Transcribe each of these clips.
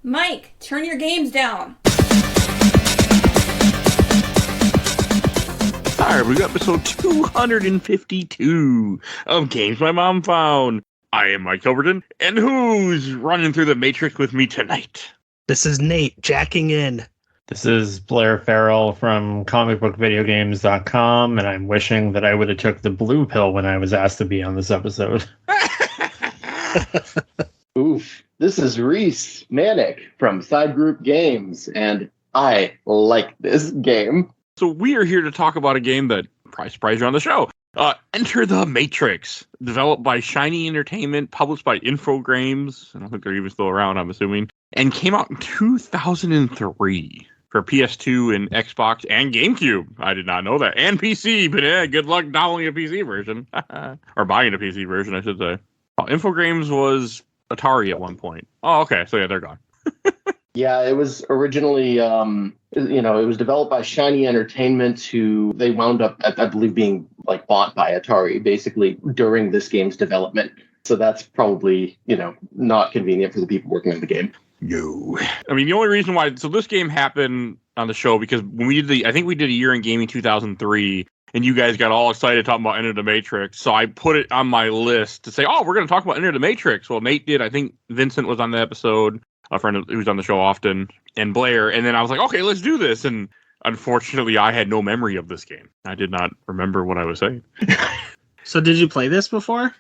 Mike, turn your games down. Hi, we got episode 252 of Games My Mom Found. I am Mike Albertin, and who's running through the Matrix with me tonight? This is Nate, jacking in. This is Blair Farrell from comicbookvideogames.com, and I'm wishing that I would have took the blue pill when I was asked to be on this episode. Oof. This is Reis, Mahnic from Side Group Games, and I like this game. So we are here to talk about a game that, surprise you on the show, Enter the Matrix, developed by Shiny Entertainment, published by Infogrames. I don't think they're even still around, I'm assuming, and came out in 2003 for PS2 and Xbox and GameCube. I did not know that. And PC, but good luck downloading a PC version. Or buying a PC version, I should say. Infogrames was Atari at one point. Oh, okay. So yeah, they're gone. Yeah, it was originally, it was developed by Shiny Entertainment, who they wound up, I believe, being bought by Atari basically during this game's development. So that's probably, not convenient for the people working on the game. No. I mean, the only reason why, so this game happened on the show because when we did I think we did a year in gaming 2003, and you guys got all excited talking about Enter the Matrix. So I put it on my list to say, oh, we're going to talk about Enter the Matrix. Well, Nate did. I think Vincent was on the episode, a friend who's on the show often, and Blair. And then I was like, okay, let's do this. And unfortunately, I had no memory of this game. I did not remember what I was saying. So did you play this before?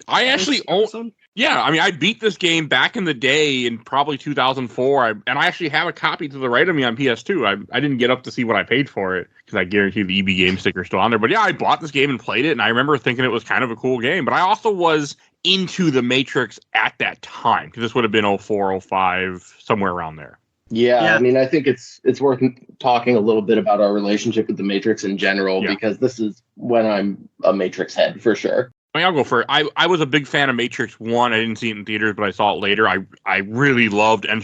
I actually own. Yeah, I mean, I beat this game back in the day in probably 2004, and I actually have a copy to the right of me on PS2. I didn't get up to see what I paid for it, because I guarantee the EB Game sticker is still on there. But yeah, I bought this game and played it, and I remember thinking it was kind of a cool game. But I also was into the Matrix at that time, because this would have been 04, 05, somewhere around there. Yeah, I mean, I think it's worth talking a little bit about our relationship with the Matrix in general, because this is when I'm a Matrix head, for sure. I mean, I'll go for it. I was a big fan of Matrix 1. I didn't see it in theaters, but I saw it later. I really loved the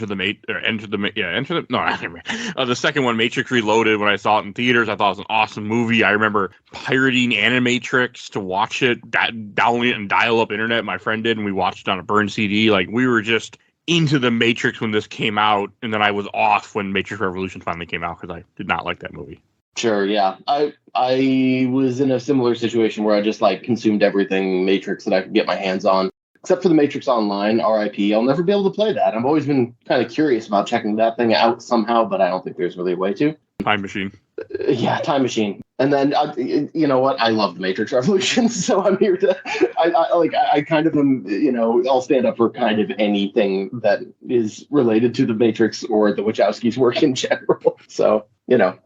second one, Matrix Reloaded. When I saw it in theaters, I thought it was an awesome movie. I remember pirating Animatrix to watch it, downloading it and dial-up internet. My friend did, and we watched it on a burned CD. We were just into the Matrix when this came out, and then I was off when Matrix Revolution finally came out because I did not like that movie. Sure, yeah. I was in a similar situation where I just consumed everything Matrix that I could get my hands on, except for the Matrix Online, RIP. I'll never be able to play that. I've always been kind of curious about checking that thing out somehow, but I don't think there's really a way to. Time Machine. Yeah, Time Machine. And then, you know what? I love the Matrix Revolution, so I'm here to, I kind of am, I'll stand up for kind of anything that is related to the Matrix or the Wachowskis' work in general. So,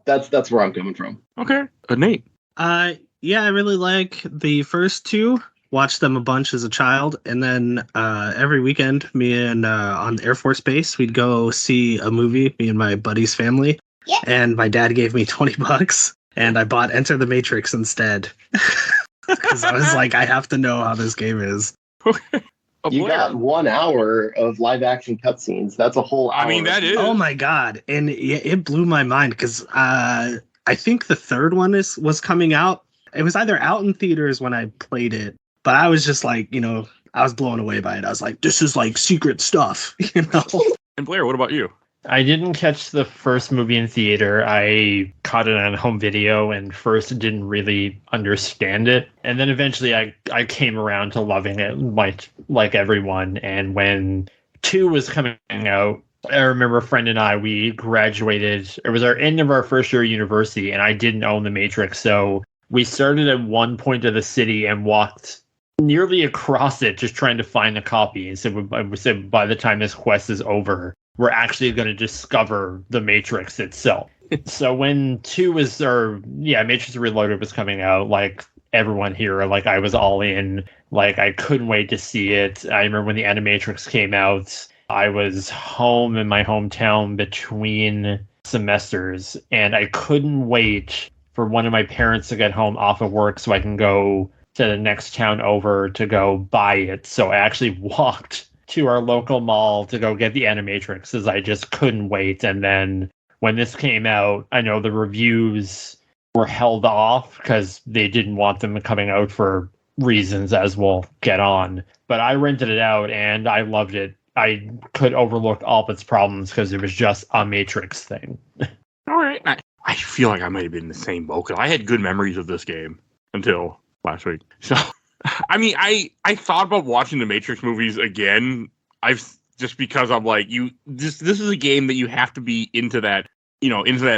that's where I'm coming from. Okay. Nate. Yeah, I really like the first two. Watched them a bunch as a child, and then every weekend, me and on Air Force Base, we'd go see a movie, me and my buddy's family. Yeah. And my dad gave me $20, and I bought Enter the Matrix instead. Because I was like, I have to know how this game is. You got 1 hour of live action cutscenes. That's a whole hour. I mean, that is. Oh my god. And it blew my mind because I think the third one was coming out. It was either out in theaters when I played it, but I was just I was blown away by it. I was like, this is secret stuff, And Blair, what about you? I didn't catch the first movie in theater. I caught it on home video and first didn't really understand it. And then eventually I came around to loving it like everyone. And when 2 was coming out, I remember a friend and I, we graduated. It was our end of our first year of university, and I didn't own the Matrix. So we started at one point of the city and walked nearly across it just trying to find a copy. And so we said by the time this quest is over, we're actually going to discover the Matrix itself. So when Matrix Reloaded was coming out, everyone here, I was all in. I couldn't wait to see it. I remember when the Animatrix came out, I was home in my hometown between semesters, and I couldn't wait for one of my parents to get home off of work so I can go to the next town over to go buy it. So I actually walked to our local mall to go get the Animatrix, as I just couldn't wait. And then when this came out, I know the reviews were held off because they didn't want them coming out for reasons as we'll get on. But I rented it out and I loved it. I could overlook all of its problems because it was just a Matrix thing. All right. I feel like I might have been in the same boat because I had good memories of this game until last week. So, I mean, I thought about watching the Matrix movies again. Just because I'm like, this is a game that you have to be into that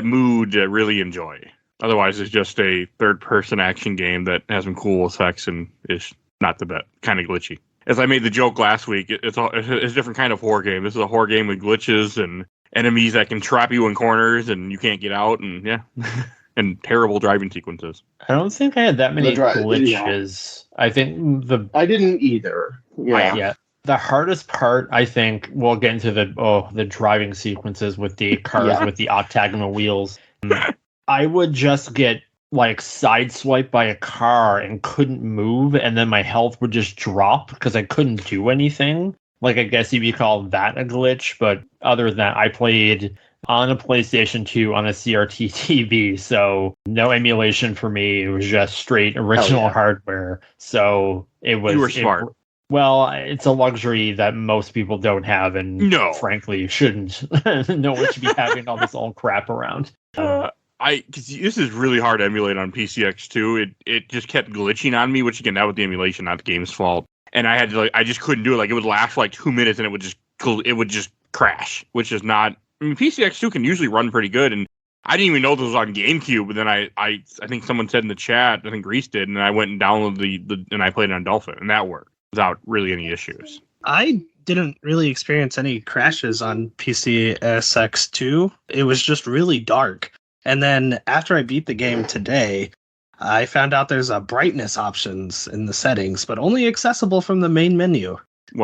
mood to really enjoy. Otherwise, it's just a third-person action game that has some cool effects and is not the best, kind of glitchy. As I made the joke last week, it's a different kind of horror game. This is a horror game with glitches and enemies that can trap you in corners and you can't get out, and and terrible driving sequences. I don't think I had that many glitches. Yeah. I think I didn't either. Yeah. The hardest part, I think, we'll get into the driving sequences with the cars with the octagonal wheels. I would just get sideswiped by a car and couldn't move, and then my health would just drop because I couldn't do anything. I guess you'd call that a glitch, but other than that, I played on a PlayStation 2 on a CRT TV, so no emulation for me. It was just straight original hardware. So it was. You were smart. Well, it's a luxury that most people don't have, and frankly, shouldn't. No one should be having all this old crap around. Because this is really hard to emulate on PCX2. It just kept glitching on me, which again, that was the emulation, not the game's fault. And I had to I just couldn't do it. It would last for 2 minutes, and it would just crash, which is not. I mean, PCX2 can usually run pretty good, and I didn't even know this was on GameCube. But then I think someone said in the chat, I think Reis did, and I went and downloaded and I played it on Dolphin, and that worked without really any issues. I didn't really experience any crashes on PCSX2. It was just really dark. And then after I beat the game today, I found out there's a brightness options in the settings, but only accessible from the main menu.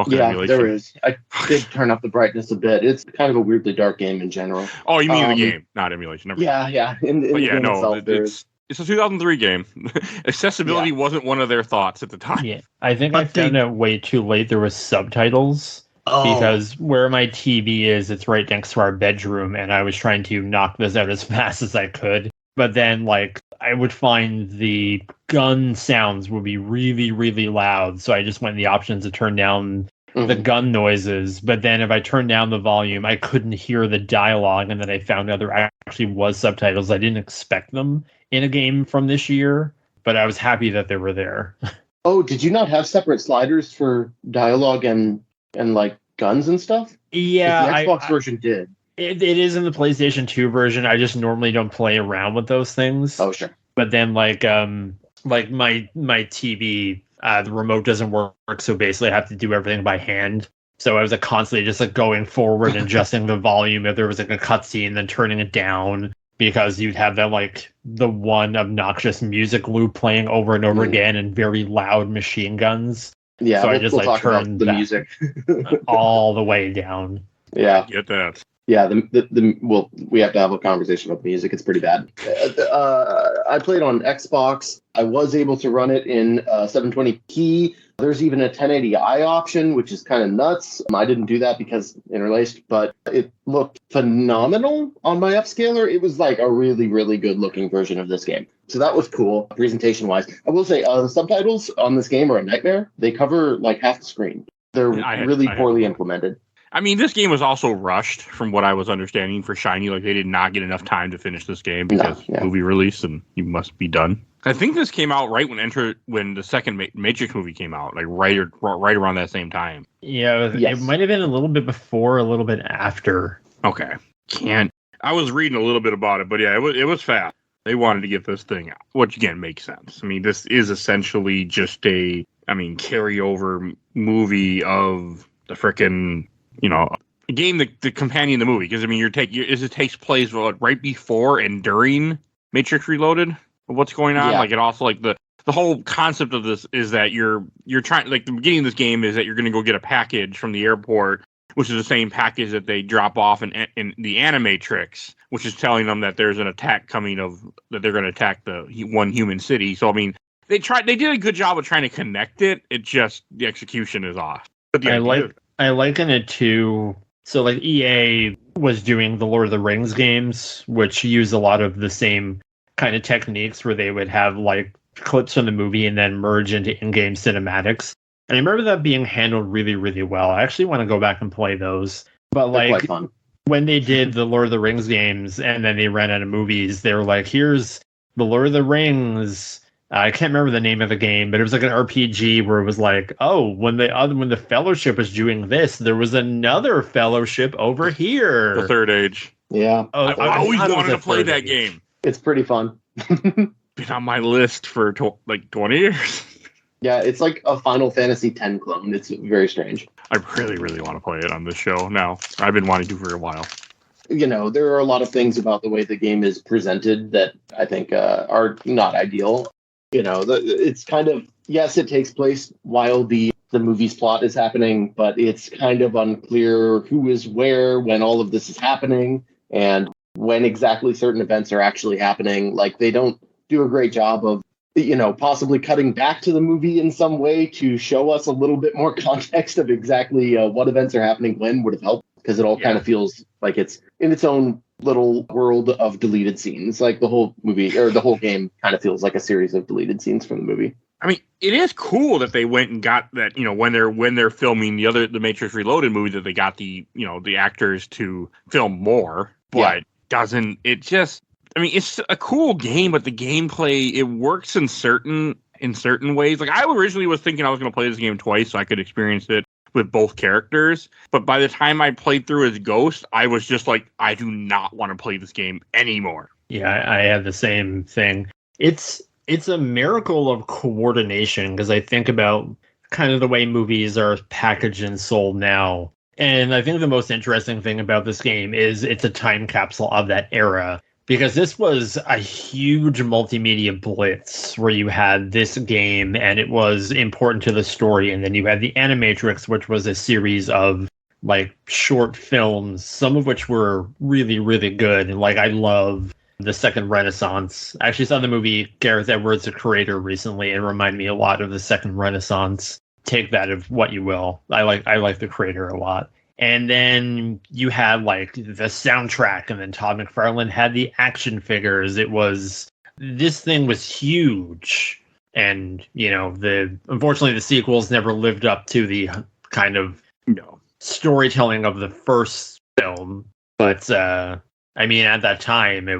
There is. I did turn up the brightness a bit. It's kind of a weirdly dark game in general. Oh, you mean the game, not emulation. Yeah. It's a 2003 game. Accessibility wasn't one of their thoughts at the time. Yeah, I think I found out way too late. There was subtitles. Because where my TV is, it's right next to our bedroom, and I was trying to knock this out as fast as I could. But then, I would find the gun sounds would be really, really loud, so I just went in the options to turn down the gun noises. But then if I turned down the volume, I couldn't hear the dialogue, and then I found out there actually was subtitles. I didn't expect them in a game from this year, but I was happy that they were there. Oh, did you not have separate sliders for dialogue and guns and stuff? Yeah, the Xbox version did. It is in the PlayStation 2 version. I just normally don't play around with those things. Oh, sure. But then my TV, the remote doesn't work, so basically I have to do everything by hand. So I was constantly just going forward and adjusting the volume if there was a cutscene, then turning it down because you'd have that the one obnoxious music loop playing over and over again and very loud machine guns. Yeah, so I just turned the music all the way down. Yeah, I get that. Yeah, we have to have a conversation about the music. It's pretty bad. I played on Xbox. I was able to run it in 720p. There's even a 1080i option, which is kind of nuts. I didn't do that because interlaced, but it looked phenomenal on my upscaler. It was a really, really good looking version of this game. So that was cool, presentation wise. I will say the subtitles on this game are a nightmare. They cover half the screen. They're really poorly implemented. I mean, this game was also rushed, from what I was understanding, for Shiny. They did not get enough time to finish this game because movie release and you must be done. I think this came out right when the second Matrix movie came out, right around that same time. Yeah, it might have been a little bit before, a little bit after. Okay, I was reading a little bit about it, but yeah, it was fast. They wanted to get this thing out, which again makes sense. I mean, this is essentially just a carryover movie of the frickin'. A game the companion the movie, because it takes place right before and during Matrix Reloaded. What's going on? It also the whole concept of this is that you're trying the beginning of this game is that you're going to go get a package from the airport, which is the same package that they drop off in the Animatrix, which is telling them that there's an attack coming that they're going to attack the one human city. So they did a good job of trying to connect it. It just the execution is off. But I liken it to, so EA was doing the Lord of the Rings games, which use a lot of the same kind of techniques where they would have clips from the movie and then merge into in-game cinematics. And I remember that being handled really, really well. I actually want to go back and play those. But They're like quite fun. when they did the Lord of the Rings games and then they ran out of movies, they were like, here's the Lord of the Rings. I can't remember the name of the game, but it was like an RPG where it was like, oh, when the Fellowship was doing this, there was another Fellowship over here. The Third Age. Yeah, Oh, I always thought it was wanted the to play Third that Age. game. it's pretty fun. Been on my list for like 20 years. Yeah, it's like a Final Fantasy X clone. It's very strange. I really, really want to play it on this show now. I've been wanting to for a while. You know, there are a lot of things about the way the game is presented that I think are not ideal. You know, it's kind of, yes, it takes place while the movie's plot is happening, but it's kind of unclear who is where when all of this is happening and when exactly certain events are actually happening. Like, they don't do a great job of, you know, possibly cutting back to the movie in some way to show us a little bit more context of exactly what events are happening when would have helped, because it all kind of feels like it's in its own little world of deleted scenes. Like the whole movie or the whole game kind of feels like a series of deleted scenes from the movie. I mean, it is cool that they went and got that, you know, when they're filming the Matrix Reloaded movie, that they got the actors to film more, but doesn't it just, I mean, it's a cool game, but the gameplay, it works in certain ways. Like, I originally was thinking I was going to play this game twice so I could experience it with both characters. But by the time I played through as Ghost, I was just like, I do not want to play this game anymore. Yeah, I had the same thing. It's a miracle of coordination, because I think about kind of the way movies are packaged and sold now. And I think the most interesting thing about this game is it's a time capsule of that era. Because this was a huge multimedia blitz where you had this game and it was important to the story. And then you had the Animatrix, which was a series of like short films, some of which were really, really good. And like, I love the Second Renaissance. I actually saw the movie Gareth Edwards, the creator, recently, and reminded me a lot of the Second Renaissance. Take that of what you will. I like the creator a lot. And then you had like the soundtrack, and then Todd McFarlane had the action figures. This thing was huge. And, you know, unfortunately the sequels never lived up to the kind of storytelling of the first film. But I mean, at that time it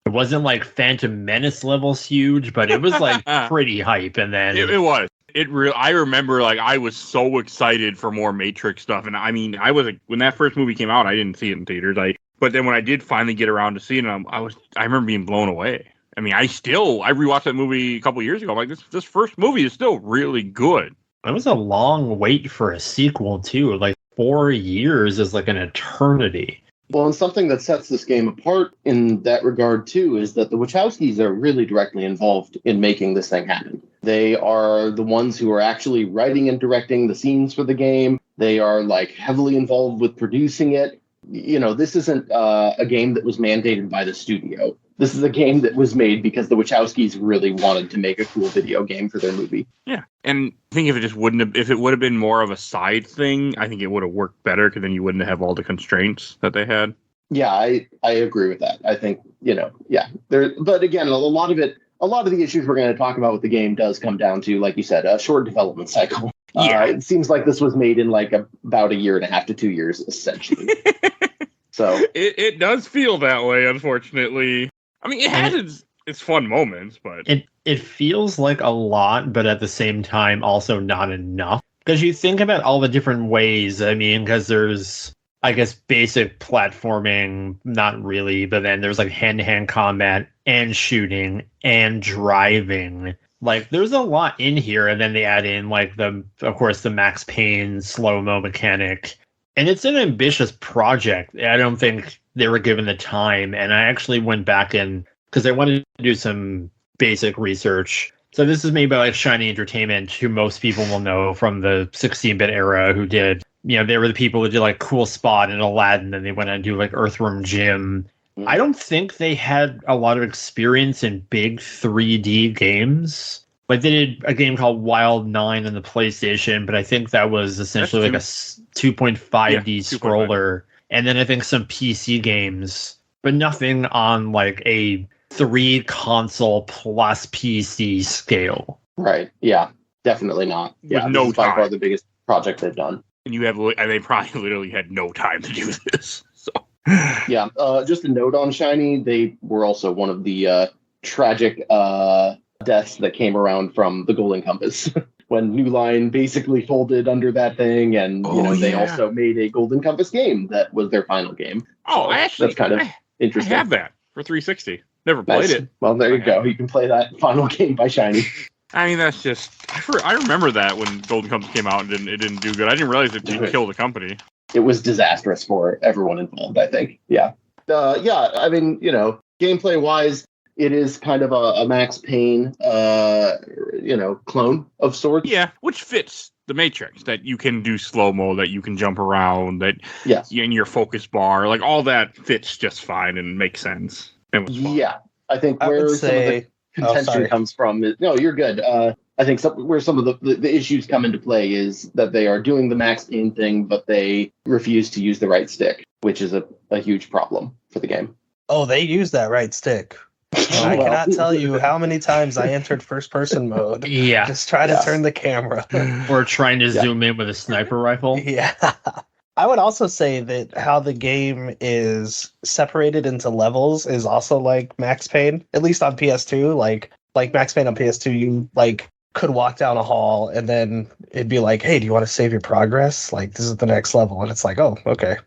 wasn't like Phantom Menace levels huge, but it was like pretty hype. And then it was. I remember, like, I was so excited for more Matrix stuff, and I mean, I was when that first movie came out, I didn't see it in theaters. But then when I did finally get around to seeing it, I remember being blown away. I mean, I rewatched that movie a couple years ago. I'm like, this first movie is still really good. It was a long wait for a sequel too. Like 4 years is like an eternity. Well, and something that sets this game apart in that regard, too, is that the Wachowskis are really directly involved in making this thing happen. They are the ones who are actually writing and directing the scenes for the game. They are, like, heavily involved with producing it. You know, this isn't a game that was mandated by the studio. This is a game that was made because the Wachowskis really wanted to make a cool video game for their movie. Yeah, and I think if it would have been more of a side thing, I think it would have worked better, because then you wouldn't have all the constraints that they had. Yeah, I agree with that. I think, you know, yeah. But again, a lot of the issues we're going to talk about with the game does come down to, like you said, a short development cycle. Yeah. It seems like this was made in like about 1.5 to 2 years, essentially. So it does feel that way, unfortunately. I mean, it has its fun moments, but it feels like a lot, but at the same time also not enough. Because you think about all the different ways. I mean, because there's, I guess, basic platforming, not really, but then there's like hand-to-hand combat and shooting and driving. Like, there's a lot in here, and then they add in like of course, the Max Payne slow-mo mechanic. And it's an ambitious project. I don't think they were given the time. And I actually went back because I wanted to do some basic research. So this is made by like Shiny Entertainment, who most people will know from the 16-bit era, who did, you know, they were the people who did like Cool Spot and Aladdin, and they went on to do like Earthworm Jim. I don't think they had a lot of experience in big 3D games. Like, they did a game called Wild 9 on the PlayStation, but I think that was essentially like a 2.5D scroller. And then I think some PC games, but nothing on like a 3 console plus PC scale. right, yeah. definitely not. Yeah, no this is by time. far the biggest project they've done. And they probably literally had no time to do this. So Yeah, just a note on Shiny, they were also one of the tragic deaths that came around from the Golden Compass. When New Line basically folded under that thing, and they also made a Golden Compass game that was their final game. Oh, so that's kind of interesting. I have that for 360. Never played it. Well, there you go. You can play that final game by Shiny. I mean, that's just... I remember that when Golden Compass came out and it didn't do good. I didn't realize it didn't kill the company. It was disastrous for everyone involved, I think. Yeah. I mean, gameplay-wise, it is kind of a Max Payne, clone of sorts. Yeah, which fits the Matrix, that you can do slow-mo, that you can jump around, that in your focus bar, like all that fits just fine and makes sense. It was fun. Yeah, I think where some of the contention comes from is... No, you're good. I think where some of the issues come into play is that they are doing the Max Payne thing, but they refuse to use the right stick, which is a huge problem for the game. Oh, they use that right stick. I cannot tell you how many times I entered first-person mode. Yeah. Just try to turn the camera. Or trying to zoom in with a sniper rifle. Yeah. I would also say that how the game is separated into levels is also like Max Payne, at least on PS2. Like Max Payne on PS2, you could walk down a hall and then it'd be like, hey, do you want to save your progress? Like, this is the next level. And it's like, oh, okay.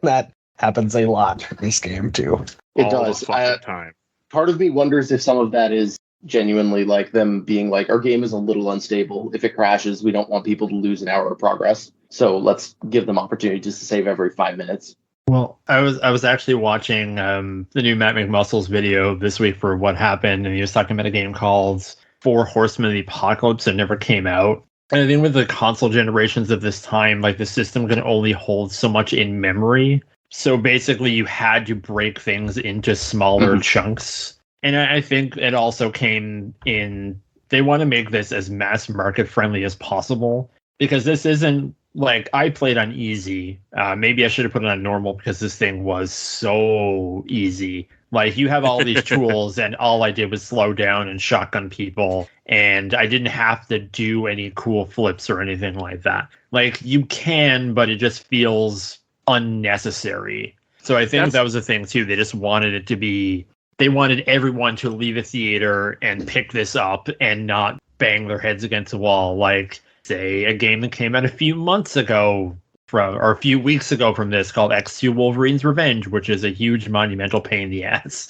That happens a lot in this game, too. It does. The fucking time. Part of me wonders if some of that is genuinely like them being like, our game is a little unstable. If it crashes, we don't want people to lose an hour of progress. So let's give them opportunities to save every 5 minutes. Well, I was actually watching the new Matt McMuscle's video this week for What Happened, and he was talking about a game called Four Horsemen of the Apocalypse that never came out. And I think with the console generations of this time, like the system can only hold so much in memory. So basically you had to break things into smaller chunks. And I think it also came in, they want to make this as mass market friendly as possible, because this isn't like, I played on easy. Maybe I should have put it on normal because this thing was so easy. Like, you have all these tools and all I did was slow down and shotgun people, and I didn't have to do any cool flips or anything like that. Like, you can, but it just feels unnecessary. So I think that was the thing too. They just wanted it to be, they wanted everyone to leave a theater and pick this up and not bang their heads against the wall. Like, say, a game that came out a few months ago or a few weeks ago from this called X2 Wolverine's Revenge, which is a huge monumental pain in the ass.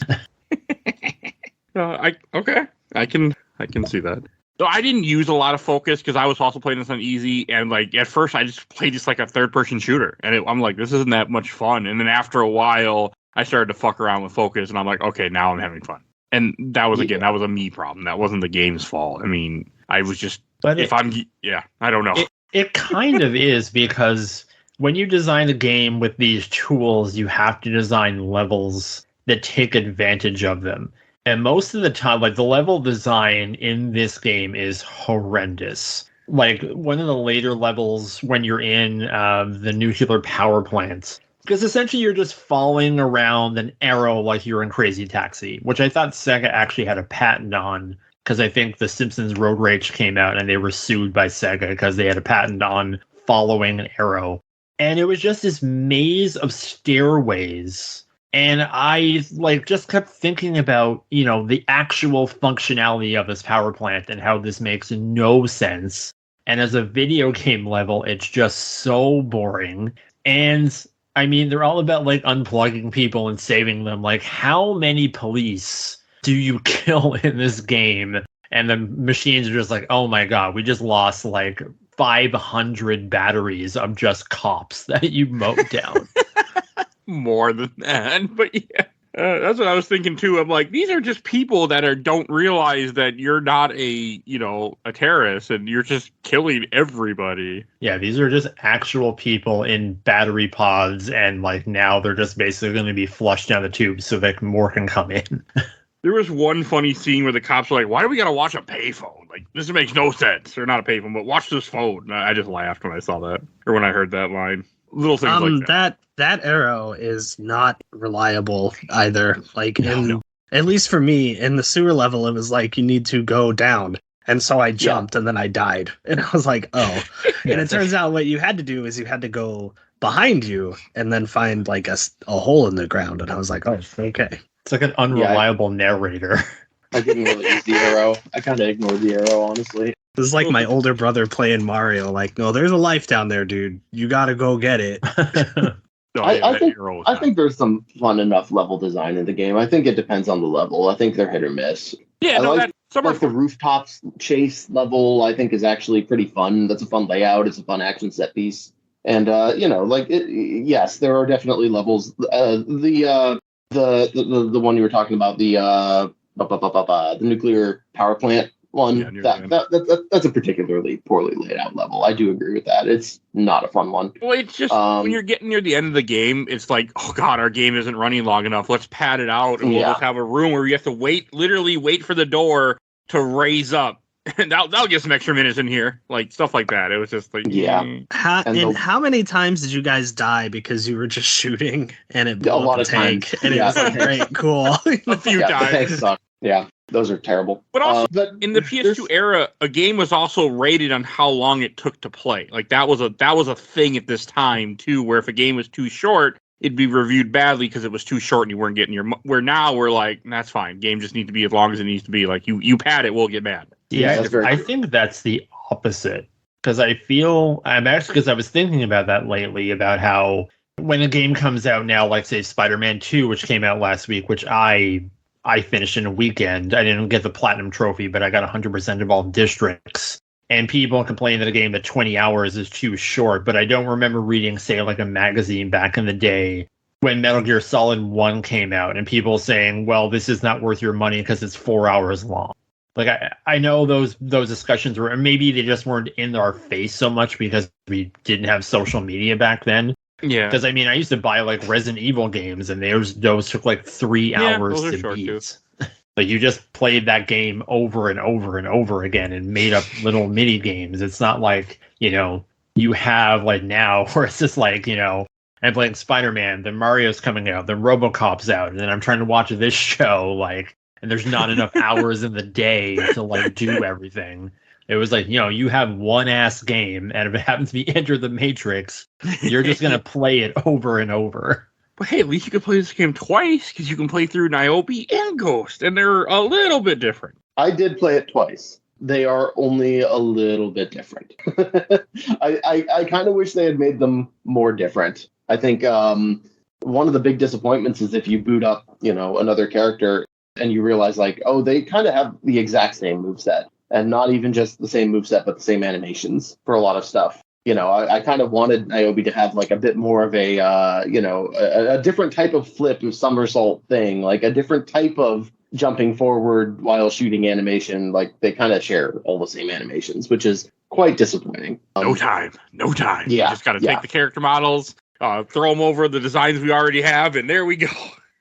I can see that. So I didn't use a lot of focus because I was also playing this on easy, and like at first I just played just like a third-person shooter, and I'm like, this isn't that much fun. And then after a while, I started to fuck around with focus, and I'm like, okay, now I'm having fun. And that was that was a me problem. That wasn't the game's fault. I mean, I was just I don't know. It kind of is, because when you design a game with these tools, you have to design levels that take advantage of them. And most of the time, like, the level design in this game is horrendous. Like, one of the later levels when you're in the nuclear power plants, because essentially you're just following around an arrow like you're in Crazy Taxi, which I thought Sega actually had a patent on, because I think The Simpsons Road Rage came out and they were sued by Sega because they had a patent on following an arrow. And it was just this maze of stairways. And I just kept thinking about, the actual functionality of this power plant and how this makes no sense. And as a video game level, it's just so boring. And I mean, they're all about unplugging people and saving them. Like, how many police do you kill in this game? And the machines are just like, oh my God, we just lost 500 batteries of just cops that you mowed down. More than that, but yeah, that's what I was thinking too. I'm like, these are just people that don't realize that you're not a terrorist and you're just killing everybody. Yeah, these are just actual people in battery pods, and now they're just basically going to be flushed down the tube so that more can come in. There was one funny scene where the cops were like, why do we got to watch a payphone? Like, this makes no sense. Or not a payphone, but watch this phone. And I just laughed when I saw that, or when I heard that line. Little things like that. That arrow is not reliable either. At least for me, in the sewer level, it was like you need to go down. And so I jumped and then I died. And I was like, oh. And it turns out what you had to do is you had to go behind you and then find like a hole in the ground. And I was like, oh, okay. It's like an unreliable narrator. I didn't really use the arrow. I kind of ignored the arrow, honestly. This is like my older brother playing Mario. Like, no, there's a life down there, dude. You got to go get it. I think there's some fun enough level design in the game. I think it depends on the level. I think they're hit or miss. Yeah, like the rooftops chase level, I think is actually pretty fun. That's a fun layout. It's a fun action set piece. And yes, there are definitely levels. The one you were talking about, the nuclear power plant one, that's a particularly poorly laid out level. I do agree with that. It's not a fun one. Well, it's just when you're getting near the end of the game, it's like, oh god, our game isn't running long enough. Let's pad it out, and we'll just have a room where we have to literally wait for the door to raise up. And that'll get some extra minutes in here, like stuff like that. It was just like, how many times did you guys die because you were just shooting and it blew a lot up of the tank? times. And it was like, great, cool. A few times. The tanks suck. Yeah, those are terrible. But also, in the PS2 era, a game was also rated on how long it took to play. Like that was a thing at this time too, where if a game was too short, it'd be reviewed badly because it was too short and you weren't getting your. Where now we're like, that's fine. Game just needs to be as long as it needs to be. Like you pad it, we'll get mad. Yeah, I think that's the opposite. Because because I was thinking about that lately, about how when a game comes out now, like say Spider-Man 2, which came out last week, which I finished in a weekend. I didn't get the platinum trophy, but I got 100% of all districts. And people complain that a game at 20 hours is too short, but I don't remember reading, say, like a magazine back in the day when Metal Gear Solid 1 came out, and people saying, well, this is not worth your money because it's 4 hours long. Like, I know those discussions were, maybe they just weren't in our face so much because we didn't have social media back then. Yeah. Because, I used to buy, like, Resident Evil games, and those took, like, 3 hours to beat. Like, you just played that game over and over and over again and made up little mini games. It's not like, you have, like, now, where it's just like, I'm playing Spider-Man, then Mario's coming out, then RoboCop's out, and then I'm trying to watch this show, like, and there's not enough hours in the day to, like, do everything. It was like, you have one ass game, and if it happens to be Enter the Matrix, you're just going to play it over and over. But hey, at least you can play this game twice, because you can play through Niobe and Ghost, and they're a little bit different. I did play it twice. They are only a little bit different. I kind of wish they had made them more different. I think one of the big disappointments is if you boot up, another character, and you realize, like, oh, they kind of have the exact same moveset. And not even just the same moveset, but the same animations for a lot of stuff. I kind of wanted Niobe to have, like, a bit more of a different type of flip of somersault thing, like a different type of jumping forward while shooting animation. Like, they kind of share all the same animations, which is quite disappointing. No time. Yeah. You just got to take the character models, throw them over the designs we already have, and there we go.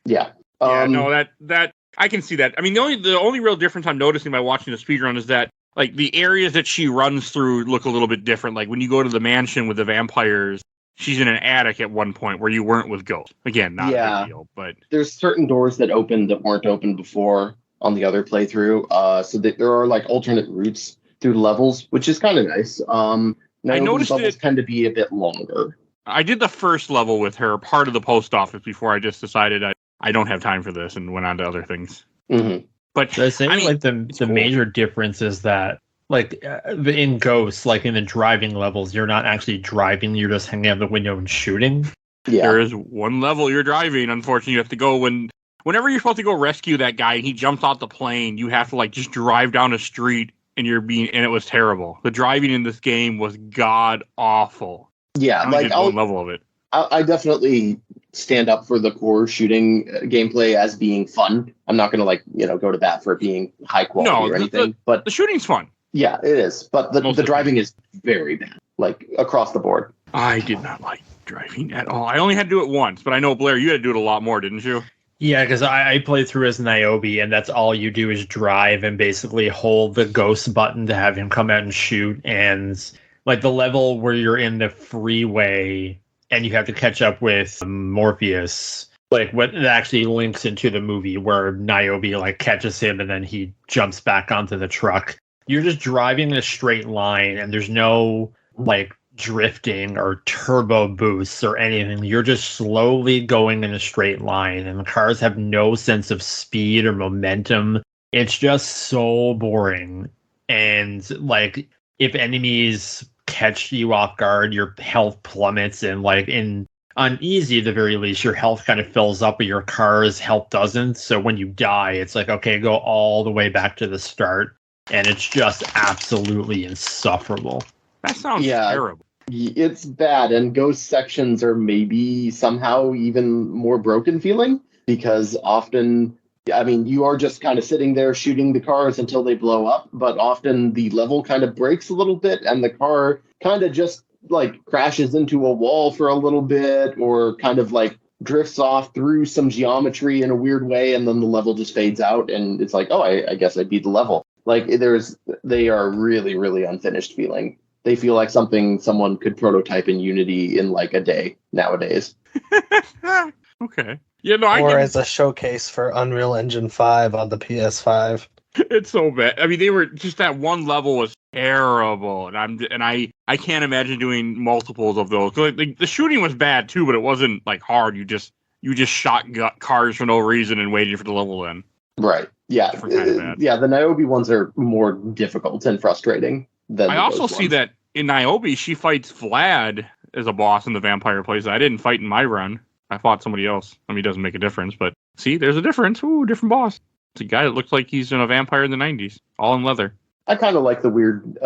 Yeah. That I can see that. The only real difference I'm noticing by watching the speedrun is that, like, the areas that she runs through look a little bit different. Like, when you go to the mansion with the vampires, she's in an attic at one point where you weren't with Ghost. Again, not a big deal, but there's certain doors that open that weren't open before on the other playthrough. So that there are, like, alternate routes through levels, which is kind of nice. I noticed levels tend to be a bit longer. I did the first level with her, part of the post office, before I just decided I don't have time for this and went on to other things. Mm-hmm. But the cool. Major difference is that, like, in Ghosts, like in the driving levels, you're not actually driving, you're just hanging out the window and shooting. Yeah. There is one level you're driving. Unfortunately, you have to go whenever you're supposed to go rescue that guy and he jumps off the plane, you have to, like, just drive down a street and it was terrible. The driving in this game was god awful. Yeah, like one level of it. I definitely stand up for the core shooting gameplay as being fun. I'm not going to, go to bat for it being high quality or anything. But the shooting's fun. Yeah, it is. But the driving is very bad, like, across the board. I did not like driving at all. I only had to do it once, but I know, Blair, you had to do it a lot more, didn't you? Yeah, because I played through as Niobe, and that's all you do is drive and basically hold the Ghost button to have him come out and shoot. And, like, the level where you're in the freeway and you have to catch up with Morpheus, like, what it actually links into the movie where Niobe, like, catches him and then he jumps back onto the truck. you're just driving in a straight line, and there's no like drifting or turbo boosts or anything. You're just slowly going in a straight line, and the cars have no sense of speed or momentum. It's just so boring. And like, if enemies catch you off guard, your health plummets, and like on easy at the very least, your health kind of fills up, but your car's health doesn't. So when you die, it's like, okay, go all the way back to the start, and it's just absolutely insufferable. That sounds terrible. It's bad, and ghost sections are maybe somehow even more broken feeling, because often, I mean, you are just kind of sitting there shooting the cars until they blow up, but often the level kind of breaks a little bit, and the car kind of just like crashes into a wall for a little bit, or kind of like drifts off through some geometry in a weird way, and then the level just fades out, and it's like, oh, I guess I beat the level. Like, they are really, really unfinished feeling. They feel like something someone could prototype in Unity in like a day nowadays. Okay. Yeah, no, or as a showcase for Unreal Engine 5 on the PS5. It's so bad. I mean, they were just, that one level was terrible, and I can't imagine doing multiples of those. Like, the shooting was bad too, but it wasn't like hard. You just shot cars for no reason and waited for the level to end. Right. Yeah. Yeah. The Niobe ones are more difficult and frustrating than. I also see that in Niobe, she fights Vlad as a boss in the vampire place. I didn't fight in my run. I fought somebody else. I mean, it doesn't make a difference, but see, there's a difference. Ooh, different boss. It's a guy that looks like he's in a vampire in the 90s, all in leather. I kind of like the weird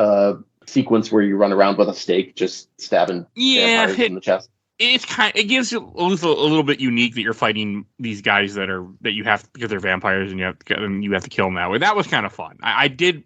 sequence where you run around with a stake, just stabbing vampires in the chest. It gives you a little bit unique that you're fighting these guys that you have, because they're vampires, and you have to kill them that way. That was kind of fun. I did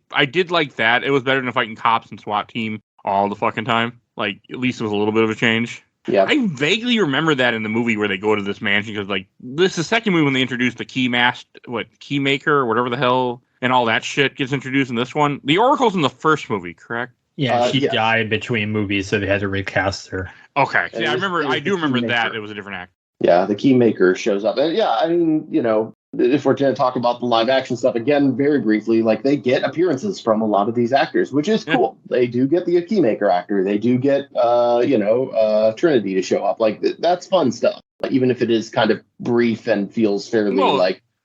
like that. It was better than fighting cops and SWAT team all the fucking time. Like, at least it was a little bit of a change. Yeah, I vaguely remember that in the movie where they go to this mansion, because like, this is the second movie when they introduced the Keymaker or whatever the hell, and all that shit gets introduced in this one. The Oracle's in the first movie, correct? Yeah, she died between movies, so they had to recast her. Okay, yeah, I do remember that it was a different actor. Yeah, the Keymaker shows up, and yeah, I mean, you know, if we're going to talk about the live action stuff again, very briefly, like, they get appearances from a lot of these actors, which is cool. They do get the Keymaker actor. They do get, Trinity to show up. Like, that's fun stuff. Like, even if it is kind of brief and feels fairly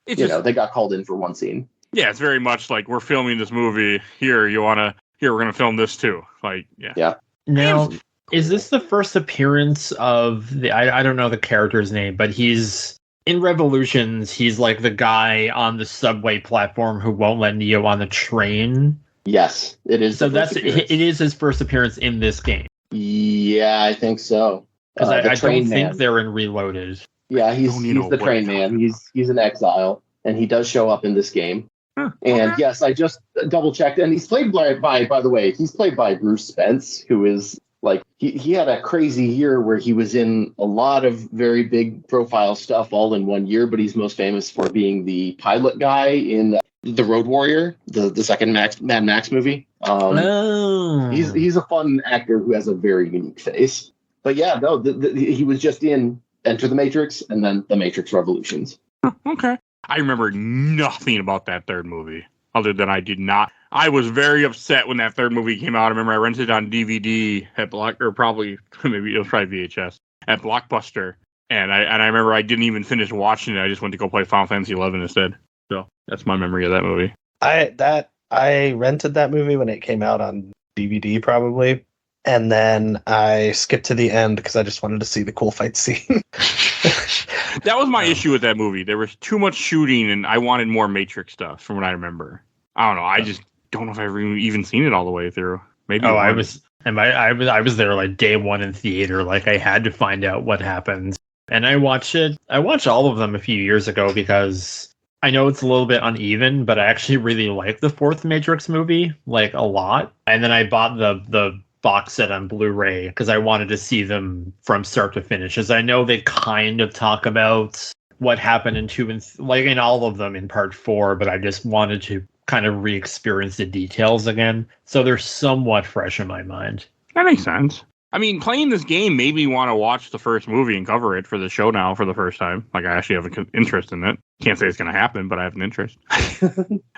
they got called in for one scene. Yeah, it's very much like, we're filming this movie. Here, we're going to film this too. Like, yeah. Yeah. Now, is this the first appearance of I don't know the character's name, but he's in Revolutions, he's like the guy on the subway platform who won't let Neo on the train. Yes, it is. So it is his first appearance in this game. Yeah, I think so. Because I don't think they're in Reloaded. Yeah, he's the train man. He's an exile, and he does show up in this game. And yes, I just double checked, and he's played by the way, he's played by Bruce Spence, who is like, he had a crazy year where he was in a lot of very big profile stuff all in one year, but he's most famous for being the pilot guy in The Road Warrior, the second Mad Max movie. He's a fun actor who has a very unique face. But yeah, no, he was just in Enter the Matrix and then The Matrix Revolutions. Okay. I remember nothing about that third movie, other than I was very upset when that third movie came out. I remember I rented it on DVD at probably VHS at Blockbuster, and I remember I didn't even finish watching it. I just went to go play Final Fantasy 11 instead. So that's my memory of that movie. I rented that movie when it came out on DVD, probably, and then I skipped to the end because I just wanted to see the cool fight scene. That was my issue with that movie. There was too much shooting, and I wanted more Matrix stuff, from what I remember. I don't know. I just don't know if I've even seen it all the way through. Maybe. I was there like day one in theater. Like, I had to find out what happened, and I watched it. I watched all of them a few years ago because I know it's a little bit uneven, but I actually really like the fourth Matrix movie, like, a lot. And then I bought the box set on Blu-ray because I wanted to see them from start to finish, as I know they kind of talk about what happened in 2 and like in all of them in part 4, but I just wanted to kind of re-experience the details again, so they're somewhat fresh in my mind. That makes sense. I mean, playing this game made me want to watch the first movie and cover it for the show now for the first time. Like, I actually have an interest in it. Can't say it's going to happen, but I have an interest.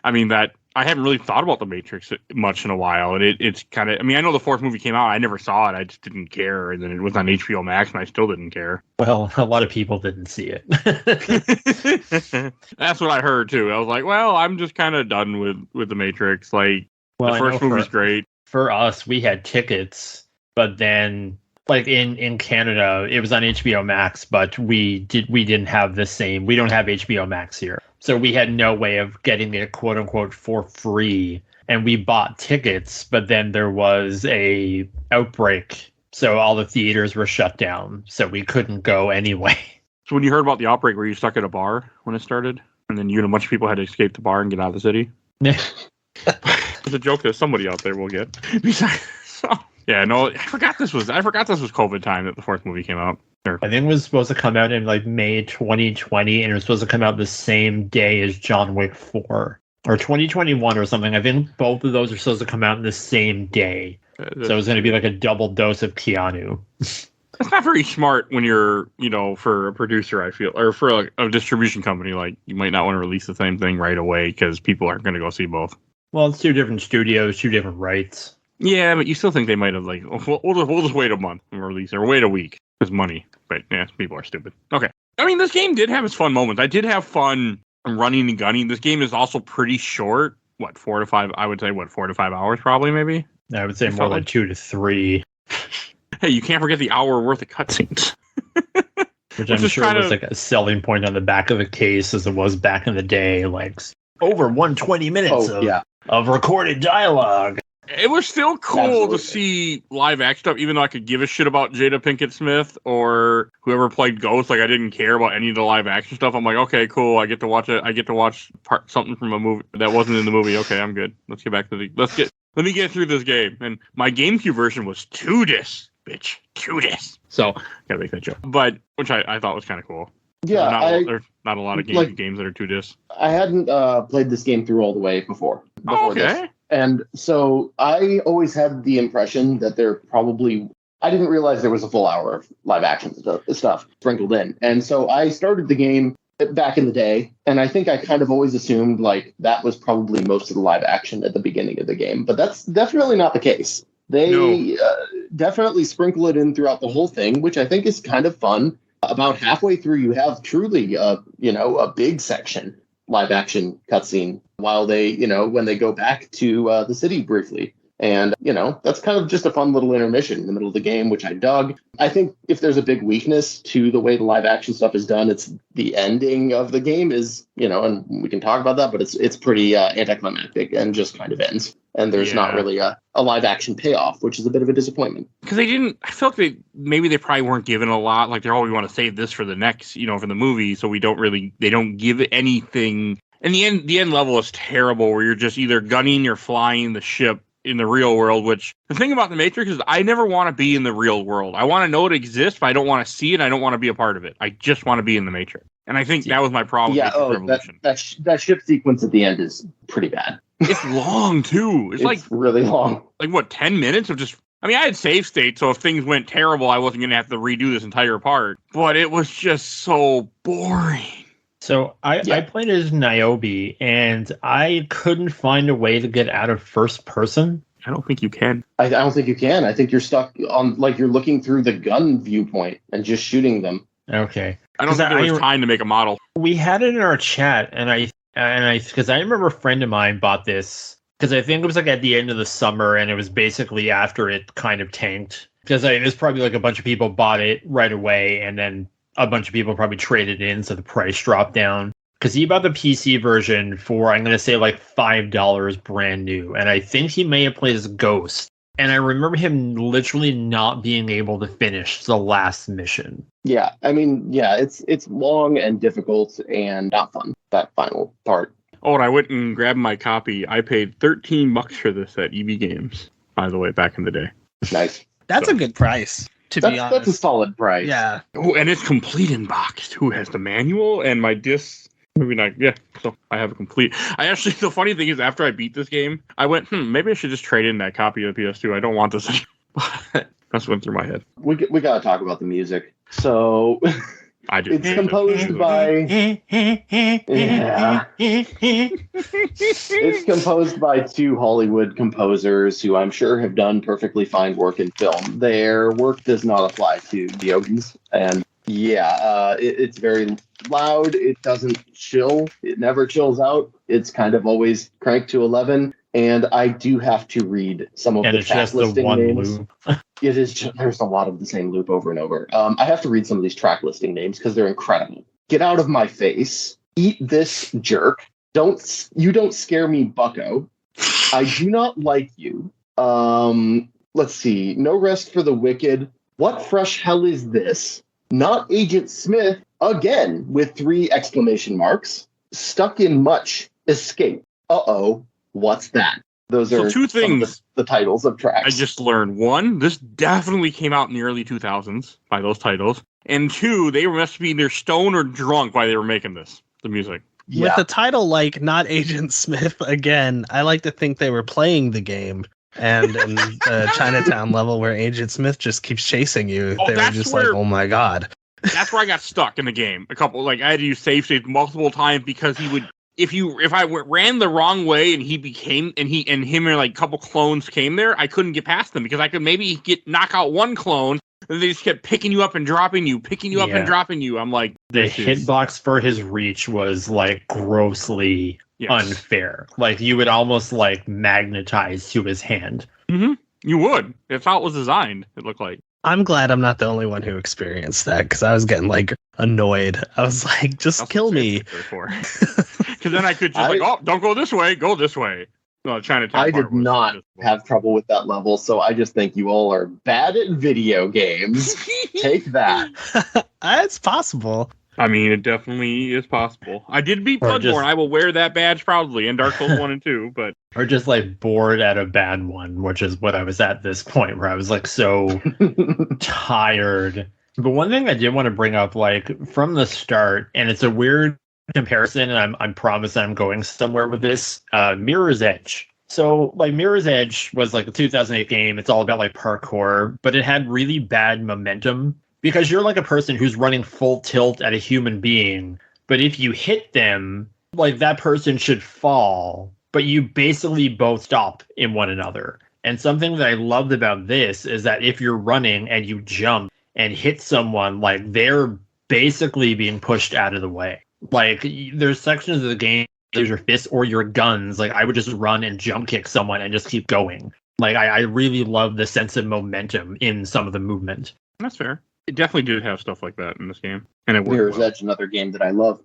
I mean, I haven't really thought about The Matrix much in a while, and it's kind of. I mean, I know the fourth movie came out. I never saw it. I just didn't care, and then it was on HBO Max, and I still didn't care. Well, a lot of people didn't see it. That's what I heard too. I was like, well, I'm just kind of done with The Matrix. Like, Well, the first movie's great. For us, we had tickets, but then like in Canada, it was on HBO Max, but we didn't have the same. We don't have HBO Max here, so we had no way of getting it quote unquote for free. And we bought tickets, but then there was a outbreak, so all the theaters were shut down, so we couldn't go anyway. So when you heard about the outbreak, were you stuck at a bar when it started, and then you and a bunch of people had to escape the bar and get out of the city? It's a joke that somebody out there will get. So, yeah, no, I forgot this was COVID time that the fourth movie came out. Sure. I think it was supposed to come out in like May 2020, and it was supposed to come out the same day as John Wick 4 or 2021 or something. I think both of those are supposed to come out in the same day. So it was going to be like a double dose of Keanu. That's not very smart when you're, for a producer, I feel, or for a distribution company. Like, you might not want to release the same thing right away because people aren't going to go see both. Well, it's two different studios, two different rights. Yeah, but you still think they might have, like, we'll just wait a month and release it, or wait a week. It's money. But, yeah, people are stupid. Okay. I mean, this game did have its fun moments. I did have fun running and gunning. This game is also pretty short. 4 to 5? I would say, 4 to 5 hours, probably, maybe? I would say more like 2 to 3. Hey, you can't forget the hour worth of cutscenes. Which I'm sure was like a selling point on the back of the case as it was back in the day. Like, over 120 minutes of recorded dialogue. It was still cool to see live action stuff, even though I could give a shit about Jada Pinkett Smith or whoever played Ghost. Like, I didn't care about any of the live action stuff. I'm like, okay, cool. I get to watch it. I get to watch something from a movie that wasn't in the movie. Okay, I'm good. Let's get back to let me get through this game. And my GameCube version was 2 discs, bitch. 2 discs. So, gotta make that joke. But, which I thought was kind of cool. Yeah, there's not a lot of games that are 2 discs. I hadn't played this game through all the way before okay. This. And so I always had the impression that I didn't realize there was a full hour of live action stuff sprinkled in. And so I started the game back in the day, and I think I kind of always assumed like that was probably most of the live action at the beginning of the game. But that's definitely not the case. They definitely sprinkle it in throughout the whole thing, which I think is kind of fun. About halfway through, you have truly a big section live action cutscene while they, when they go back to the city briefly. And, that's kind of just a fun little intermission in the middle of the game, which I dug. I think if there's a big weakness to the way the live action stuff is done, it's the ending of the game is, and we can talk about that, but it's pretty anticlimactic and just kind of ends. And there's not really a live action payoff, which is a bit of a disappointment. Because I felt like they probably weren't given a lot. Like, we want to save this for the next, for the movie. So they don't give it anything. And the end level is terrible where you're just either gunning or flying the ship in the real world, which the thing about the Matrix is I never want to be in the real world. I want to know it exists, but I don't want to see it. I don't want to be a part of it. I just want to be in the Matrix. And I think that was my problem with Revolution. That ship sequence at the end is pretty bad. It's long, too. It's like really long. Like, 10 minutes of just... I mean, I had save state, so if things went terrible, I wasn't going to have to redo this entire part. But it was just so boring. So I played as Niobe, and I couldn't find a way to get out of first person. I don't think you can. I don't think you can. I think you're stuck on, you're looking through the gun viewpoint and just shooting them. Okay. I don't think there was time to make a model. We had it in our chat, and I because I remember a friend of mine bought this, because I think it was like at the end of the summer, and it was basically after it kind of tanked. Because it was probably like a bunch of people bought it right away, and then a bunch of people probably traded in, so the price dropped down. Because he bought the PC version for, I'm going to say, like $5 brand new. And I think he may have played as Ghost. And I remember him literally not being able to finish the last mission. Yeah, I mean, it's long and difficult and not fun, that final part. Oh, and I went and grabbed my copy. I paid $13 for this at EB Games, by the way, back in the day. Nice. That's a good price. To be honest, that's a solid price. Yeah. Oh, and it's complete in box. Who has the manual and my discs? Maybe not. Yeah. So I have a complete. The funny thing is, after I beat this game, I went, maybe I should just trade in that copy of the PS2. I don't want this anymore. That's went through my head. We got to talk about the music. So I do. It's composed by It's composed by two Hollywood composers who I'm sure have done perfectly fine work in film. Their work does not apply to Yogi's, and it's very loud. It doesn't chill. It never chills out. It's kind of always cranked to 11. And I do have to read some of the track listing names. It is just, there's a lot of the same loop over and over. I have to read some of these track listing names because they're incredible. Get out of my face. Eat this, jerk. Don't scare me, bucko. I do not like you. Let's see. No rest for the wicked. What fresh hell is this? Not Agent Smith again with 3 exclamation marks. Stuck in much. Escape. Uh-oh. What's that? Those are 2 things. The titles of tracks. I just learned. 1, this definitely came out in the early 2000s by those titles. And 2, they must be either stoned or drunk while they were making the music. With the title like Not Agent Smith again, I like to think they were playing the game. And in the Chinatown level where Agent Smith just keeps chasing you, they were just like, oh my god. That's where I got stuck in the game. I had to use save states multiple times because he would, if I ran the wrong way and him and like a couple clones came there, I couldn't get past them because I could maybe knock out one clone and they just kept picking you up and dropping you, and dropping you. I'm like, the hitbox for his reach was like grossly unfair. Like you would almost like magnetize to his hand. Mm-hmm. You would. That's how it was designed. It looked like. I'm glad I'm not the only one who experienced that because I was getting like annoyed. I was like, just kill me. Because then I could just don't go this way, go this way. No, Chinatown. I did not have trouble with that level, so I just think you all are bad at video games. Take that. It's possible. I mean, it definitely is possible. I did beat Bloodborne. I will wear that badge proudly in Dark Souls 1 and 2, but... Or just, like, bored at a bad one, which is what I was at this point, where I was, like, so tired. But one thing I did want to bring up, like, from the start, and it's a weird comparison, and I promise I'm going somewhere with this, Mirror's Edge. So, like, Mirror's Edge was, like, a 2008 game. It's all about, like, parkour, but it had really bad momentum. Because you're like a person who's running full tilt at a human being, but if you hit them, like that person should fall, but you basically both stop in one another. And something that I loved about this is that if you're running and you jump and hit someone, like they're basically being pushed out of the way. Like there's sections of the game, there's your fists or your guns. Like I would just run and jump kick someone and just keep going. Like I really love the sense of momentum in some of the movement. That's fair. It definitely did have stuff like that in this game, and it worked. Mirror's Edge, another game that I love.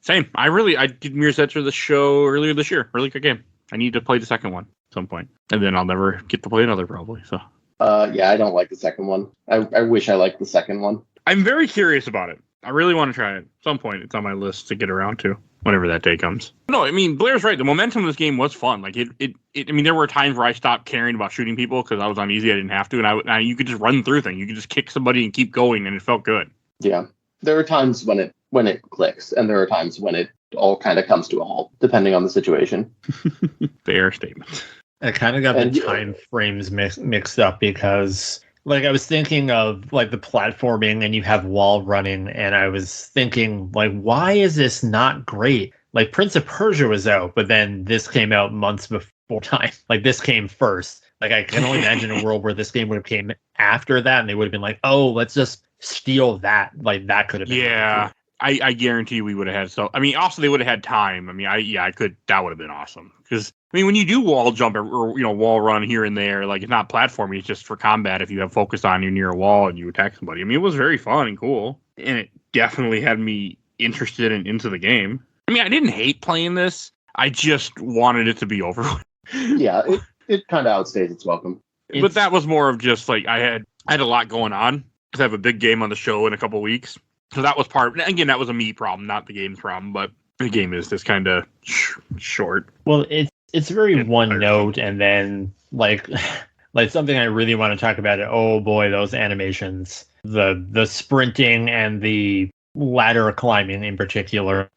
Same. I did Mirror's Edge for the show earlier this year. Really good game. I need to play the second one at some point, and then I'll never get to play another probably. So. I don't like the second one. I wish I liked the second one. I'm very curious about it. I really want to try it. At some point, it's on my list to get around to. Whenever that day comes. No, I mean, Blair's right. The momentum of this game was fun. Like, I mean, there were times where I stopped caring about shooting people because I was on easy. I didn't have to. And you could just run through things. You could just kick somebody and keep going, and it felt good. Yeah. There are times when it clicks, and there are times when it all kind of comes to a halt, depending on the situation. Fair statement. I kind of got the time frames mixed up because... Like, I was thinking of, like, the platforming and you have wall running, and I was thinking, like, why is this not great? Like, Prince of Persia was out, but then this came out months before time. Like, this came first. Like, I can only imagine a world where this game would have came after that, and they would have been like, oh, let's just steal that. Like, that could have been. Yeah, I guarantee we would have had so. I mean, also, they would have had time. I mean, I could. That would have been awesome. Because, I mean, when you do wall jump or wall run here and there, like, it's not platforming, it's just for combat if you have focus on you near a wall and you attack somebody. I mean, it was very fun and cool. And it definitely had me interested and into the game. I mean, I didn't hate playing this. I just wanted it to be over with. Yeah, it kind of outstays its welcome. But that was more of just, like, I had a lot going on. Because I have a big game on the show in a couple weeks. So that was part of it. Again, that was a me problem, not the game's problem. But the game is just kind of short. Well, it's very one note, and then like something I really want to talk about. Oh boy, those animations, the sprinting and the ladder climbing in particular.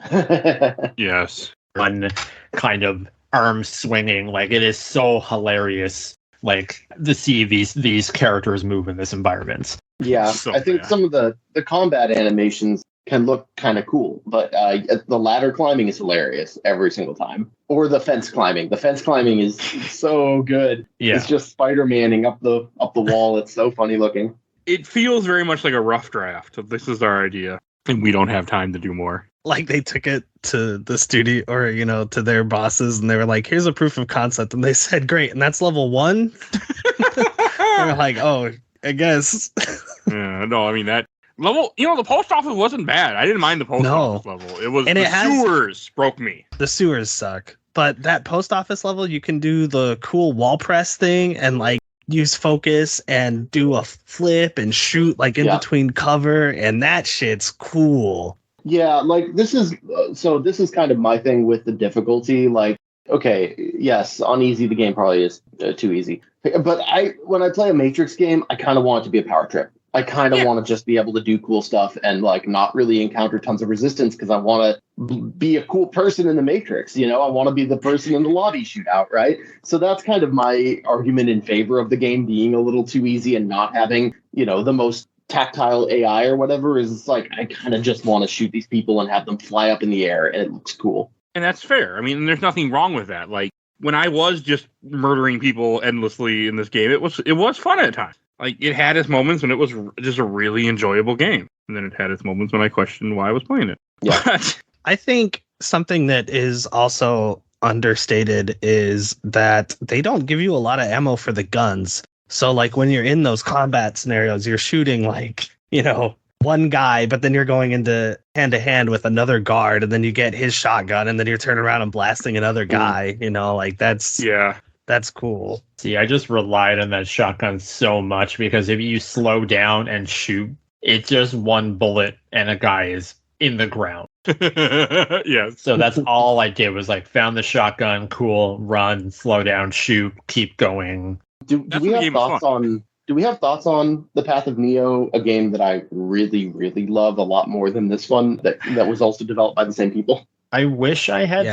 Yes, one kind of arm swinging, like it is so hilarious. Like to see these characters move in this environment. Yeah, So I think bad. some of the combat animations can look kind of cool, but the ladder climbing is hilarious every single time. Or the fence climbing. The fence climbing is so good. Yeah. It's just Spider-Manning up the wall. It's so funny looking. It feels very much like a rough draft. This is our idea, and we don't have time to do more. Like they took it to the studio or, to their bosses and they were like, here's a proof of concept. And they said, great. And that's level 1. They're like, oh, I guess. Yeah, no, I mean that level. The post office wasn't bad. I didn't mind the post office level. It was sewers broke me. The sewers suck. But that post office level, you can do the cool wall press thing and like use focus and do a flip and shoot like in between cover. And that shit's cool. Yeah, like this is kind of my thing with the difficulty. Like, okay, yes, on easy the game probably is too easy. But when I play a Matrix game, I kind of want it to be a power trip. I kind of want to just be able to do cool stuff and like not really encounter tons of resistance because I want to be a cool person in the Matrix. I want to be the person in the lobby shootout, right? So that's kind of my argument in favor of the game being a little too easy and not having, the most tactile AI or whatever. Is like I kind of just want to shoot these people and have them fly up in the air and it looks cool. And that's fair. I mean, there's nothing wrong with that. Like when I was just murdering people endlessly in this game, it was fun at times. Like it had its moments when it was just a really enjoyable game, and then it had its moments when I questioned why I was playing it. Yeah. But I think something that is also understated is that they don't give you a lot of ammo for the guns. So like when you're in those combat scenarios, you're shooting like, one guy, but then you're going into hand to hand with another guard and then you get his shotgun and then you're turning around and blasting another guy, like that's cool. See, I just relied on that shotgun so much because if you slow down and shoot, it's just one bullet and a guy is in the ground. Yes. So that's all I did was like found the shotgun, cool, run, slow down, shoot, keep going. Do we have thoughts on The Path of Neo, a game that I really, really love a lot more than this one that was also developed by the same people? I wish I had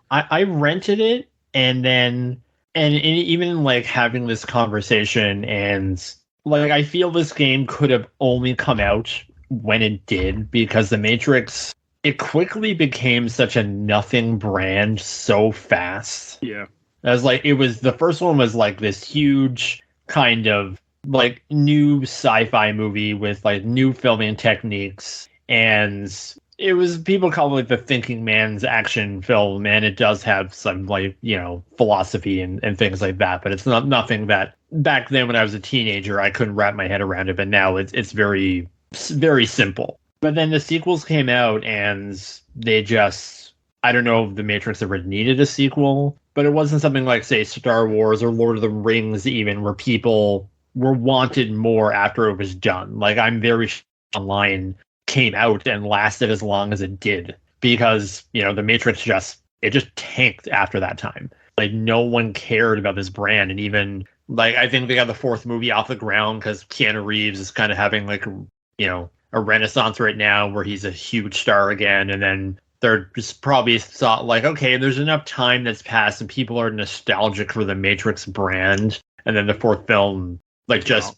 I rented it and even like having this conversation and like I feel this game could have only come out when it did because The Matrix, it quickly became such a nothing brand so fast. Yeah. As like it was the first one was like this huge kind of like new sci-fi movie with like new filming techniques, and it was people call it the thinking man's action film, and it does have some like philosophy and things like that, but it's nothing that back then when I was a teenager I couldn't wrap my head around it, but now it's very, very simple. But then the sequels came out and they just, I don't know if The Matrix ever needed a sequel, but it wasn't something like, say, Star Wars or Lord of the Rings even, where people were wanted more after it was done. Like, I'm very online came out and lasted as long as it did because, The Matrix just tanked after that time. Like, no one cared about this brand. And even, like, I think they got the fourth movie off the ground because Keanu Reeves is kind of having, like, a renaissance right now where he's a huge star again. And then they're just probably thought like, okay, there's enough time that's passed and people are nostalgic for the Matrix brand. And then the fourth film, like it's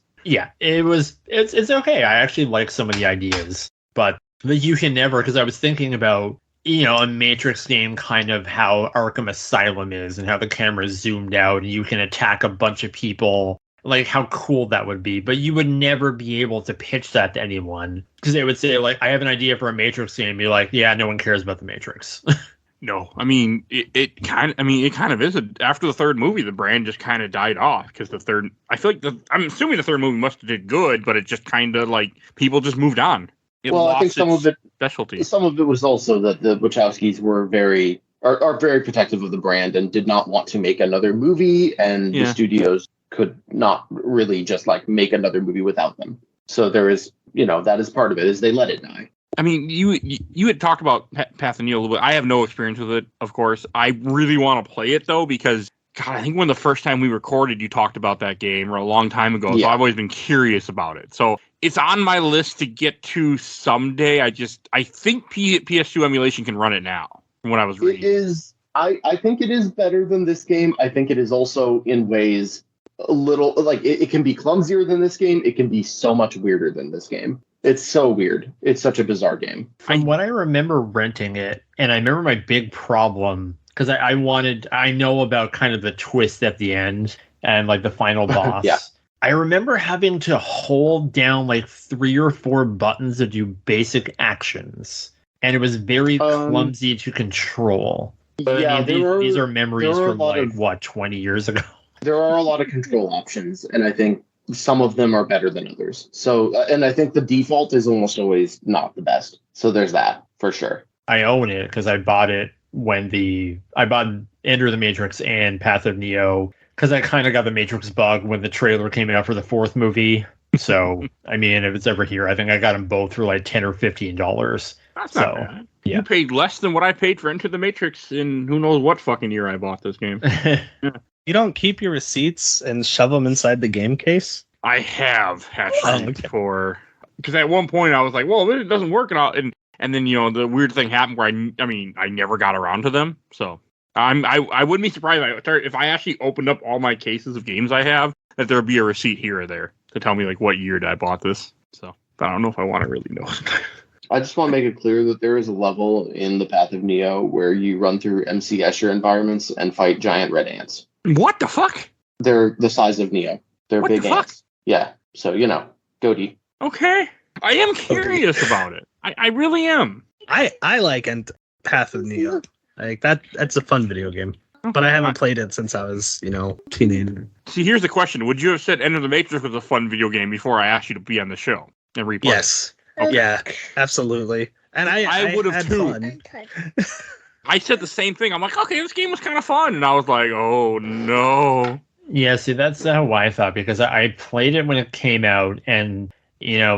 okay. I actually like some of the ideas, but you can never, because I was thinking about, a Matrix game, kind of how Arkham Asylum is and how the camera is zoomed out and you can attack a bunch of people, like how cool that would be. But you would never be able to pitch that to anyone because they would say like, I have an idea for a Matrix game and be like, yeah, no one cares about the Matrix. No, I mean, it kind of is. After the third movie, the brand just kind of died off because I feel like I'm assuming the third movie must have did good, but it just kind of like people just moved on. I think some of it, specialty. Some of it was also that the Wachowskis were are very protective of the brand and did not want to make another movie, and the studios could not really just like make another movie without them. So there is, that is part of it, is they let it die. I mean, you had talked about Path of Neo a little bit. I have no experience with it, of course. I really want to play it, though, because, God, I think when the first time we recorded, you talked about that game, or a long time ago, so I've always been curious about it. So it's on my list to get to someday. I think PS2 emulation can run it now, from what I was reading. It is, I think it is better than this game. I think it is also, in ways, a little like it can be clumsier than this game. It can be so much weirder than this game. It's so weird. It's such a bizarre game. From what I remember renting it, and I remember my big problem, because I know about kind of the twist at the end and like the final boss. Yeah. I remember having to hold down like 3 or 4 buttons to do basic actions. And it was very clumsy to control. But yeah, I mean, these are memories from like, 20 years ago? There are a lot of control options, and I think some of them are better than others. So, and I think the default is almost always not the best. So there's that for sure. I own it because I bought it when I bought Enter the Matrix and Path of Neo because I kind of got the Matrix bug when the trailer came out for the 4th movie. So, I mean, if it's ever here, I think I got them both for like $10 or $15. That's not bad. Yeah. You paid less than what I paid for Enter the Matrix in who knows what fucking year I bought this game. You don't keep your receipts and shove them inside the game case? I have had for because at one point I was like, well, it doesn't work, and then you know the weird thing happened where I never got around to them. So I wouldn't be surprised if I actually opened up all my cases of games I have that there would be a receipt here or there to tell me like what year did I bought this. So but I don't know if I want to really know. I just want to make it clear that there is a level in the Path of Neo where you run through MC Escher environments and fight giant red ants. What the fuck? They're the size of Neo. They're what big the fuck? ants. Yeah. So, you know, goatee. Okay. I am curious about it. I really am. I like Path of Neo. Like that's a fun video game. But I haven't played it since I was, teenager. See, here's the question. Would you have said Enter the Matrix was a fun video game before I asked you to be on the show and replay? Yes. Okay. Yeah, absolutely. And I would have had too. fun. I said the same thing. I'm like, okay, this game was kind of fun. And I was like, oh, no. Yeah, see, that's how I thought, because I played it when it came out, and,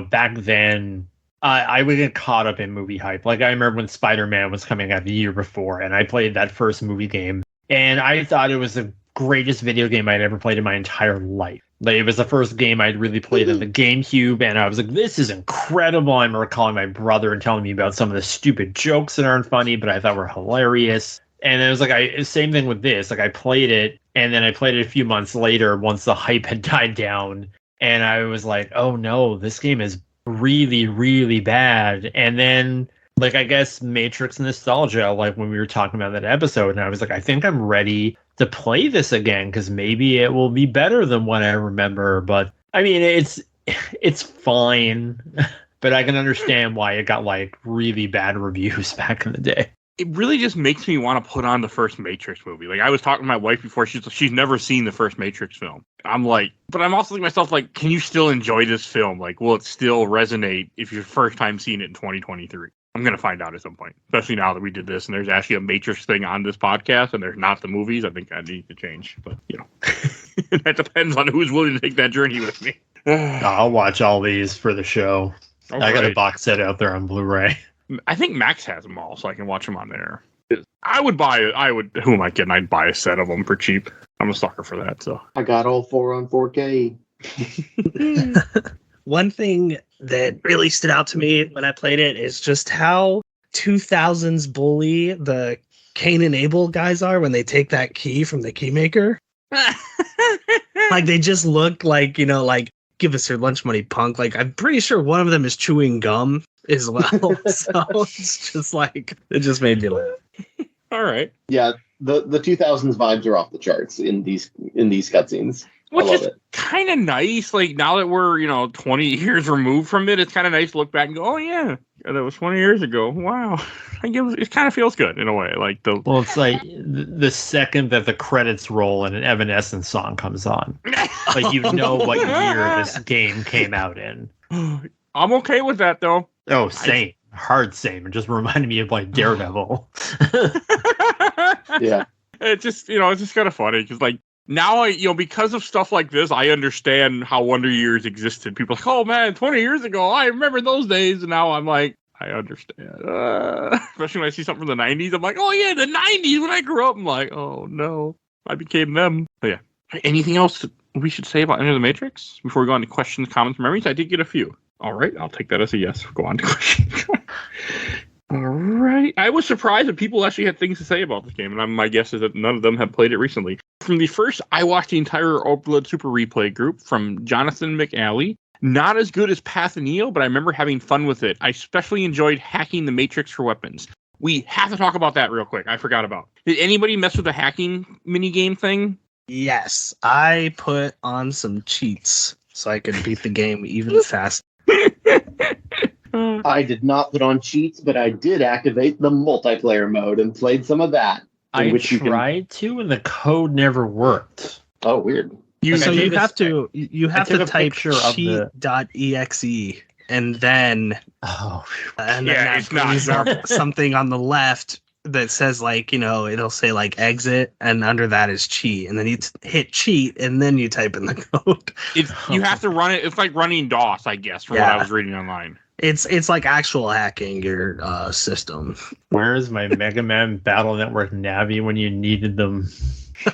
back then, I would get caught up in movie hype. Like, I remember when Spider-Man was coming out the year before, and I played that first movie game, and I thought it was the greatest video game I'd ever played in my entire life. Like, it was the first game I'd really played on the GameCube, and I was like, this is incredible. I remember calling my brother and telling me about some of the stupid jokes that aren't funny, but I thought were hilarious. And it was like, same thing with this. Like, I played it, and then I played it a few months later once the hype had died down, and I was like, oh no, this game is really, really bad. And then, like, I guess Matrix nostalgia, like when we were talking about that episode, and I was like, I think I'm ready to play this again, because maybe it will be better than what I remember. But I mean, it's fine, but I can understand why it got like really bad reviews back in the day. It really just makes me want to put on the first Matrix movie. Like, I was talking to my wife before, she's never seen the first Matrix film. I'm like, but I'm also thinking to myself, like, can you still enjoy this film? Like, will it still resonate if you're first time seeing it in 2023? I'm going to find out at some point, especially now that we did this and there's actually a Matrix thing on this podcast and there's not the movies. I think I need to change, but that depends on who's willing to take that journey with me. I'll watch all these for the show. All I got a right. box set out there on Blu-ray. I think Max has them all, so I can watch them on there. Who am I kidding? I'd buy a set of them for cheap. I'm a sucker for that, so. I got all 4 on 4K. One thing that really stood out to me when I played it is just how 2000s bully the Cain and Abel guys are when they take that key from the key maker. Like, they just look like, like, give us your lunch money, punk. Like, I'm pretty sure one of them is chewing gum as well. So it's just like, it just made me laugh. All right. Yeah, the 2000s vibes are off the charts in these cutscenes. Which I love is it. kind of nice. Like, now that we're, 20 years removed from it, it's kind of nice to look back and go, oh, yeah, that was 20 years ago. Wow. It kind of feels good in a way. Like Well, it's like the second that the credits roll and an Evanescence song comes on. Like, you know what year this game came out in. I'm okay with that, though. Oh, same. Hard same. It just reminded me of, like, Daredevil. Yeah. It's just, it's just kind of funny because, like, now because of stuff like this, I understand how Wonder Years existed. People are like, oh man, 20 years ago, I remember those days. And now I'm like, I understand. Especially when I see something from the 90s, I'm like, oh yeah, the 90s when I grew up. I'm like, oh no, I became them. But yeah. Anything else we should say about Enter the Matrix before we go on to questions, comments, memories? I did get a few. All right, I'll take that as a yes. Go on to questions. All right. I was surprised that people actually had things to say about this game, and my guess is that none of them have played it recently. From the first, I watched the entire Old Blood Super Replay group from Jonathan McAlley. Not as good as Path and Neo, but I remember having fun with it. I especially enjoyed hacking the Matrix for weapons. We have to talk about that real quick. I forgot about. Did anybody mess with the hacking minigame thing? Yes, I put on some cheats so I could beat the game even faster. I did not put on cheats, but I did activate the multiplayer mode and played some of that. I tried to, and the code never worked. Oh, weird. You have to type picture of cheat.exe and then it's not up something on the left that says it'll say exit, and under that is cheat, and then you hit cheat and then you type in the code. You have to run it. It's like running DOS, I guess, from what I was reading online. It's like actual hacking your system. Where is my Mega Man Battle Network Navi when you needed them?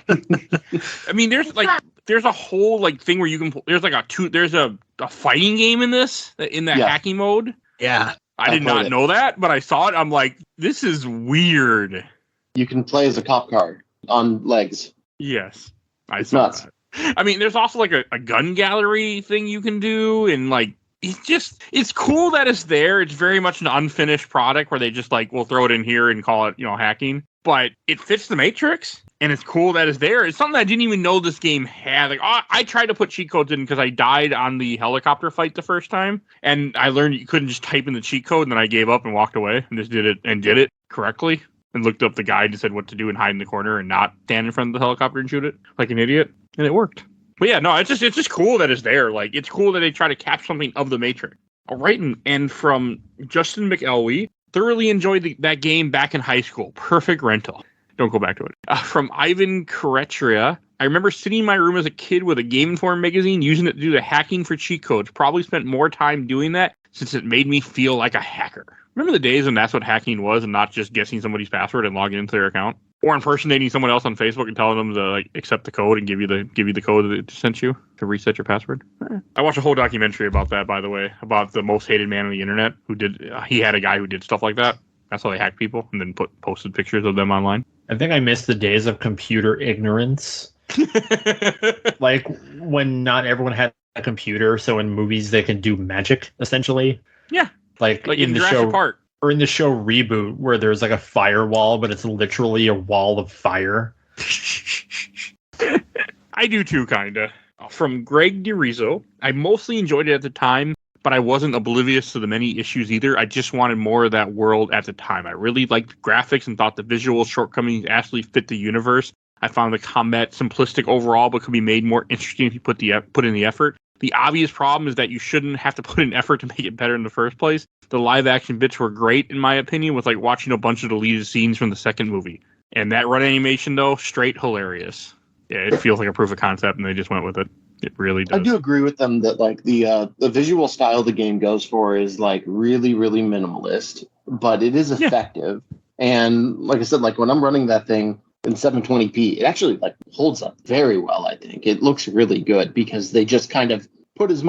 I mean, there's a whole thing where you can. There's a fighting game in this hacking mode. Yeah, I did not know that, but I saw it. I'm like, this is weird. You can play as a cop car on legs. Yes, It's nuts. that. I mean, there's also a gun gallery thing you can do, and it's cool that it's there. It's very much an unfinished product where they just we'll throw it in here and call it hacking. But it fits the Matrix, and it's cool that it's there. It's something I didn't even know this game had. I tried to put cheat codes in because I died on the helicopter fight the first time, and I learned you couldn't just type in the cheat code, and then I gave up and walked away and just did it correctly, and looked up the guide and said what to do and hide in the corner and not stand in front of the helicopter and shoot it like an idiot, and it worked. But yeah, no, it's just cool that it's there. It's cool that they try to capture something of the Matrix. All right, and from Justin McElwee, thoroughly enjoyed that game back in high school. Perfect rental. Don't go back to it. From Ivan Koretria, I remember sitting in my room as a kid with a Game Informer magazine, using it to do the hacking for cheat codes. Probably spent more time doing that since it made me feel like a hacker. Remember the days when that's what hacking was, and not just guessing somebody's password and logging into their account, or impersonating someone else on Facebook and telling them to accept the code and give you the code that it sent you to reset your password. I watched a whole documentary about that, by the way, about the most hated man on the internet he had a guy who did stuff like that. That's how they hacked people, and then posted pictures of them online. I think I miss the days of computer ignorance. When not everyone had a computer, so in movies they can do magic, essentially. Yeah. Like in the Jurassic show Park. Or in the show Reboot, where there's a firewall, but it's literally a wall of fire. I do too, kinda. From Greg DeRizo, I mostly enjoyed it at the time, but I wasn't oblivious to the many issues either. I just wanted more of that world at the time. I really liked the graphics and thought the visual shortcomings actually fit the universe. I found the combat simplistic overall, but could be made more interesting if you put in the effort. The obvious problem is that you shouldn't have to put in effort to make it better in the first place. The live action bits were great, in my opinion, with watching a bunch of deleted scenes from the second movie. And that run animation, though, straight hilarious. Yeah, it feels like a proof of concept, and they just went with it. It really does. I do agree with them that the visual style the game goes for is really, really minimalist, but it is effective. Yeah. And like I said, when I'm running that thing in 720p, it actually holds up very well. I think it looks really good because they just kind of put as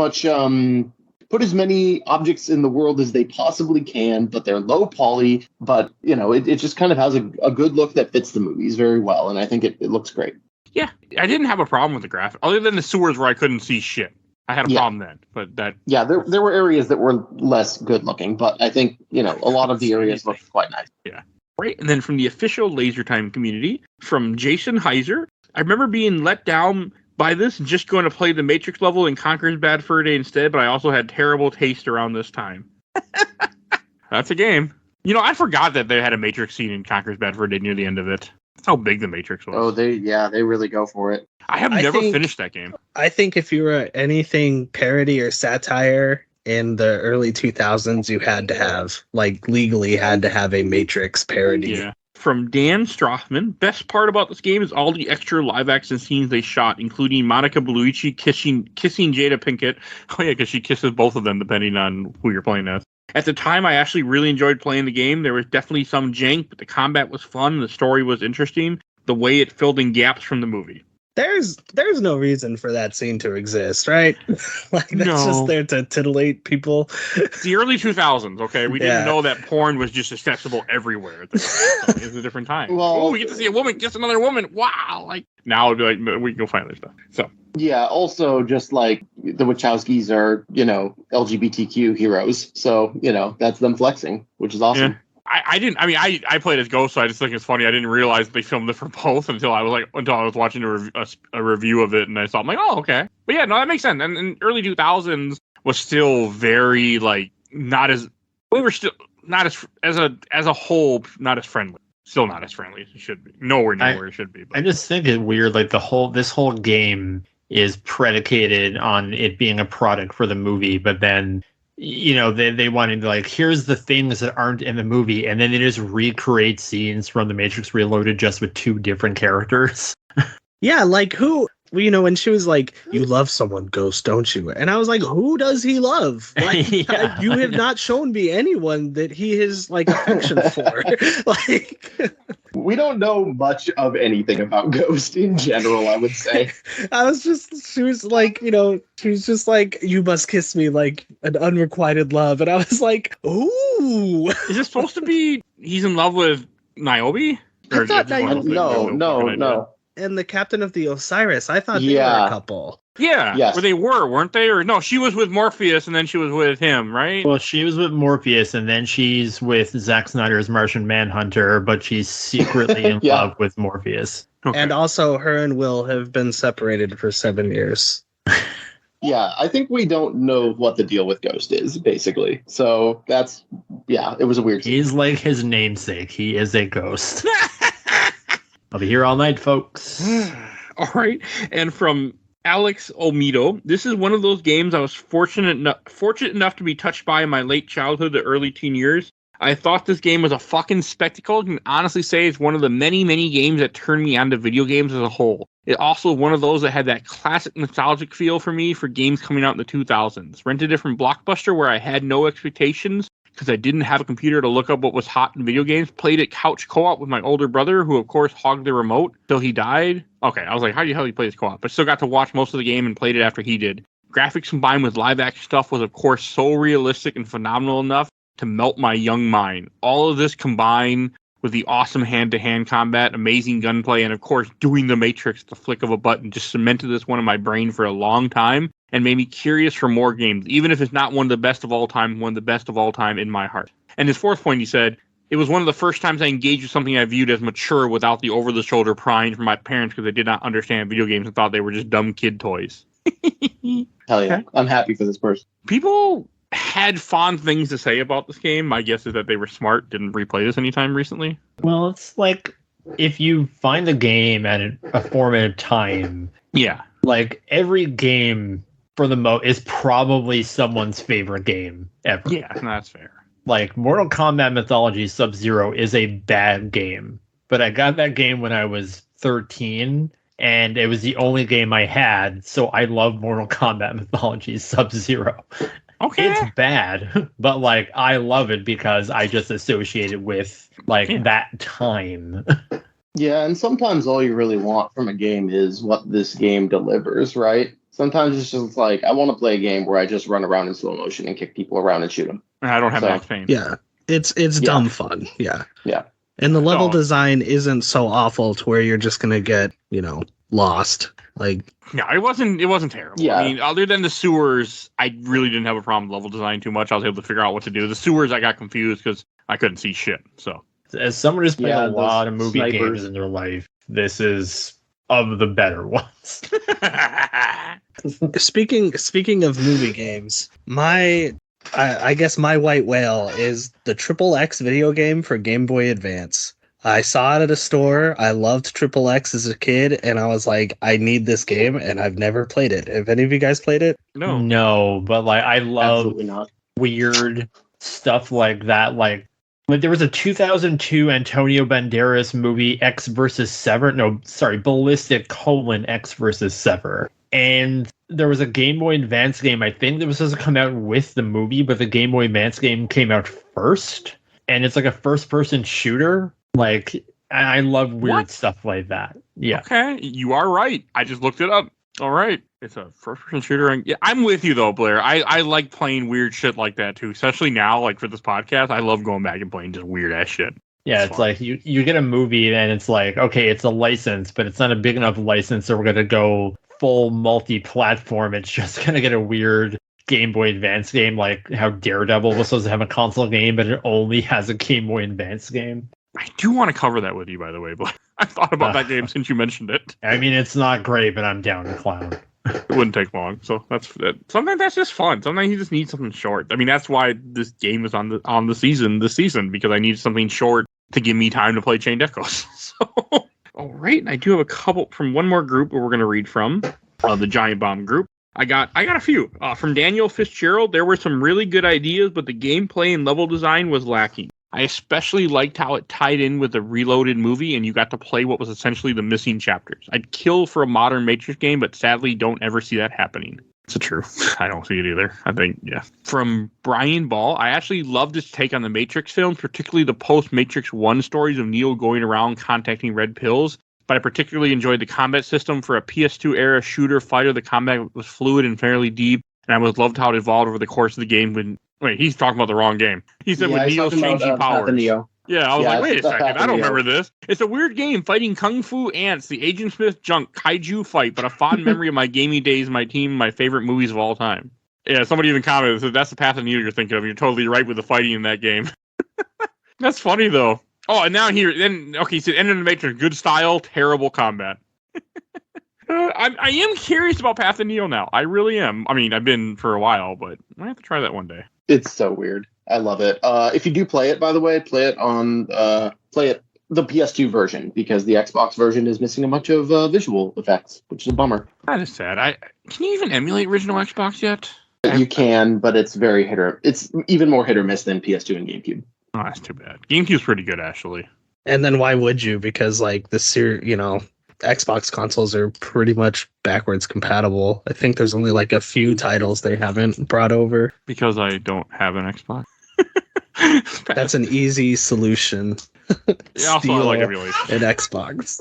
many objects in the world as they possibly can, but they're low poly. But it just kind of has a good look that fits the movies very well, and I think it looks great. Yeah, I didn't have a problem with the graphics, other than the sewers where I couldn't see shit. I had a problem then, but that... Yeah, there were areas that were less good looking, but I think, a lot of the areas looked quite nice. Yeah. Right, and then from the official Laser Time community, from Jason Heiser, I remember being let down by this and just going to play the Matrix level in Conker's Bad Fur Day instead, but I also had terrible taste around this time. That's a game. I forgot that they had a Matrix scene in Conker's Bad Fur Day near the end of it. That's how big the Matrix was. Oh, they really go for it. I have never finished that game. I think if you were anything parody or satire in the early 2000s, you had to have, legally had to have a Matrix parody. Yeah. From Dan Strothman, best part about this game is all the extra live action scenes they shot, including Monica Bellucci kissing Jada Pinkett. Oh yeah, because she kisses both of them depending on who you're playing as. At the time, I actually really enjoyed playing the game. There was definitely some jank, but the combat was fun and the story was interesting. The way it filled in gaps from the movie. there's no reason for that scene to exist, right? Like that's No. just there to titillate people. It's the early 2000s, okay? We didn't Yeah. know that porn was just accessible everywhere. At the time. So it was a different time. Well- Oh, we get to see a woman kiss another woman. Wow! Like now it'd be like we can go find other stuff. So Yeah, also just like the Wachowskis are, LGBTQ heroes. So, that's them flexing, which is awesome. Yeah. I didn't. I mean, I played as Ghost, so I just think it's funny. I didn't realize they filmed it for both until I was watching a review of it, and I saw. I'm like, oh, okay. But yeah, no, that makes sense. And early 2000s was still very like not as we were still not as a whole not as friendly. Still not as friendly as it should be. Nowhere near where it should be. But. I just think it weird. Like this whole game is predicated on it being a product for the movie, but then. They wanted to like, here's the things that aren't in the movie, and then they just recreate scenes from The Matrix Reloaded just with two different characters. Yeah, like who? When she was like, "You love someone, Ghost, don't you?" And I was like, "Who does he love?" Like, Yeah. you have not shown me anyone that he has like affection for. Like, We don't know much of anything about Ghost in general, I would say. she was like, she was just like, "You must kiss me like an unrequited love," and I was like, "Ooh." Is it supposed to be he's in love with Niobe? I Or thought is it one of those things? No. And the captain of the Osiris, I thought they were Yeah. a couple. Yeah, Yes. where they weren't they? Or no, she was with Morpheus and then she was with him, right? Well, she was with Morpheus, and then she's with Zack Snyder's Martian Manhunter, but she's secretly in Yeah. love with Morpheus. Okay. And also, her and Will have been separated for 7 years. Yeah, I think we don't know what the deal with Ghost is, basically. So it was a weird scene. He's like his namesake. He is a ghost. I'll be here all night, folks. All right. And from Alex Olmedo, this is one of those games I was fortunate enough to be touched by in my late childhood to early teen years. I thought this game was a fucking spectacle and can honestly say it's one of the many, many games that turned me onto video games as a whole. It also one of those that had that classic nostalgic feel for me for games coming out in the 2000s. Rented it from Blockbuster where I had no expectations because I didn't have a computer to look up what was hot in video games. Played it couch co-op with my older brother, who of course hogged the remote till he died. Okay, I was like, how the hell do you play this co-op? But still got to watch most of the game and played it after he did. Graphics combined with live action stuff was of course so realistic and phenomenal enough to melt my young mind. All of this combined with the awesome hand-to-hand combat, amazing gunplay, and of course doing the Matrix at the flick of a button just cemented this one in my brain for a long time and made me curious for more games, even if it's not one of the best of all time, one of the best of all time in my heart. And his fourth point, he said, it was one of the first times I engaged with something I viewed as mature without the over-the-shoulder prying from my parents because they did not understand video games and thought they were just dumb kid toys. Hell yeah. I'm happy for this person. People had fond things to say about this game. My guess is that they were smart, didn't replay this anytime recently. Well, it's like if you find a game at a formative time, Yeah. like every game for the most is probably someone's favorite game ever. Yeah, that's fair. Like Mortal Kombat Mythology Sub-Zero is a bad game, but I got that game when I was 13 and it was the only game I had, so I love Mortal Kombat Mythology Sub-Zero. Okay. It's bad, but like I love it because I just associate it with that time. Yeah, and sometimes all you really want from a game is what this game delivers, right? Sometimes it's just like, I want to play a game where I just run around in slow motion and kick people around and shoot them. I don't have So, that pain. Yeah, it's dumb fun. Yeah. Yeah. And the level So- design isn't so awful to where you're just gonna get, lost. Like, No, it wasn't terrible. Yeah. I mean, other than the sewers, I really didn't have a problem with level design too much. I was able to figure out what to do. The sewers, I got confused because I couldn't see shit. So As someone who's played Yeah, a lot of those movie snipers. games in their life, this is of the better ones. speaking of movie games, I guess my white whale is the Triple X video game for Game Boy Advance. I saw it at a store. I loved Triple X as a kid, and I was like, I need this game, and I've never played it. Have any of you guys played it? no. No, but like I love Absolutely not. weird stuff like that. Like there was a 2002 Antonio Banderas movie X versus Sever. No, sorry, Ballistic: X versus Sever. And there was a Game Boy Advance game. I think that was supposed to come out with the movie, but the Game Boy Advance game came out first. And it's like a first-person shooter. Like I love weird What? stuff like that. Yeah. Okay, you are right. I just looked it up. All right. It's a first-person shooter. And yeah, I'm with you, though, Blair. I like playing weird shit like that, too. Especially now, like, for this podcast, I love going back and playing just weird-ass shit. Yeah, it's like you get a movie and it's like, okay, it's a license, but it's not a big enough license, so we're going to go full multi-platform. It's just going to get a weird Game Boy Advance game, like how Daredevil was supposed to have a console game, but it only has a Game Boy Advance game. I do want to cover that with you, by the way, but I thought about that game since you mentioned it. I mean, it's not great, but I'm down to clown. It wouldn't take long, so that's sometimes that's just fun. Sometimes you just need something short. I mean, that's why this game is on the season this season, because I need something short to give me time to play Chained Echoes. So, all right, and I do have a couple from one more group where we're going to read from the Giant Bomb group. I got a few from Daniel Fitzgerald. There were some really good ideas, but the gameplay and level design was lacking. I especially liked how it tied in with the Reloaded movie, and you got to play what was essentially the missing chapters. I'd kill for a modern Matrix game, but sadly don't ever see that happening. It's true. I don't see it either. I think, yeah. From Brian Ball, I actually loved his take on the Matrix films, particularly the post-Matrix 1 stories of Neo going around contacting red pills. But I particularly enjoyed the combat system for a PS2-era shooter fighter. The combat was fluid and fairly deep, and I loved how it evolved over the course of the game. Wait, he's talking about the wrong game. He said with Neo's changing powers. Neo. Yeah, I was like, wait a second, I don't Neo. remember this. It's a weird game fighting kung fu ants, the Agent Smith junk kaiju fight, but a fond memory of my gaming days, my team, my favorite movies of all time. Yeah, somebody even commented, said, that's the Path of Neo you're thinking of. You're totally right with the fighting in that game. That's funny, though. Oh, and now he said, End of the Matrix, good style, terrible combat. I am curious about Path of Neo now. I really am. I mean, I've been for a while, but I have to try that one day. It's so weird. I love it. If you do play it, by the way, play it the PS2 version, because the Xbox version is missing a bunch of visual effects, which is a bummer. That is sad. Can you even emulate original Xbox yet? You can, but it's very it's even more hit or miss than PS2 and GameCube. Oh, that's too bad. GameCube's pretty good, actually. And then why would you? Because like Xbox consoles are pretty much backwards compatible. I think there's only like a few titles they haven't brought over. Because I don't have an Xbox. That's an easy solution. Yeah, also I like emulation. An Xbox.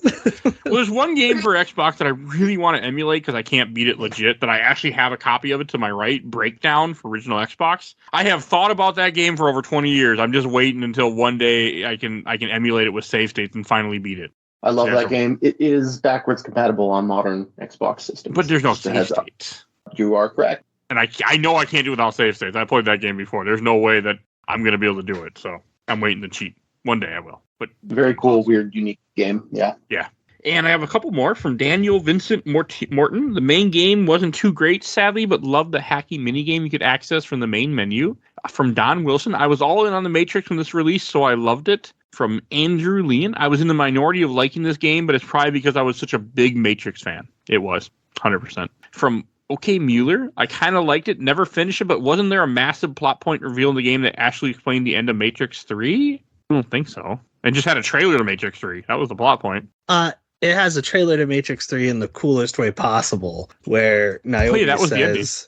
Well, there's one game for Xbox that I really want to emulate because I can't beat it legit, that I actually have a copy of it to my right, Breakdown for original Xbox. I have thought about that game for over 20 years. I'm just waiting until one day I can emulate it with save states and finally beat it. I love that game. It is backwards compatible on modern Xbox systems. But there's no save states. You are correct. And I know I can't do it without save states. I played that game before. There's no way that I'm going to be able to do it. So I'm waiting to cheat. One day I will. But very cool, weird, unique game. Yeah. Yeah. And I have a couple more from Daniel Vincent Morton. The main game wasn't too great, sadly, but loved the hacky minigame you could access from the main menu. From Don Wilson, I was all in on the Matrix when this released, so I loved it. From Andrew Leon, I was in the minority of liking this game, but it's probably because I was such a big Matrix fan. It was, 100%. From OK Mueller, I kind of liked it, never finished it, but wasn't there a massive plot point reveal in the game that actually explained the end of Matrix 3? I don't think so. It just had a trailer to Matrix 3. That was the plot point. It has a trailer to Matrix 3 in the coolest way possible, where Niobe that was says,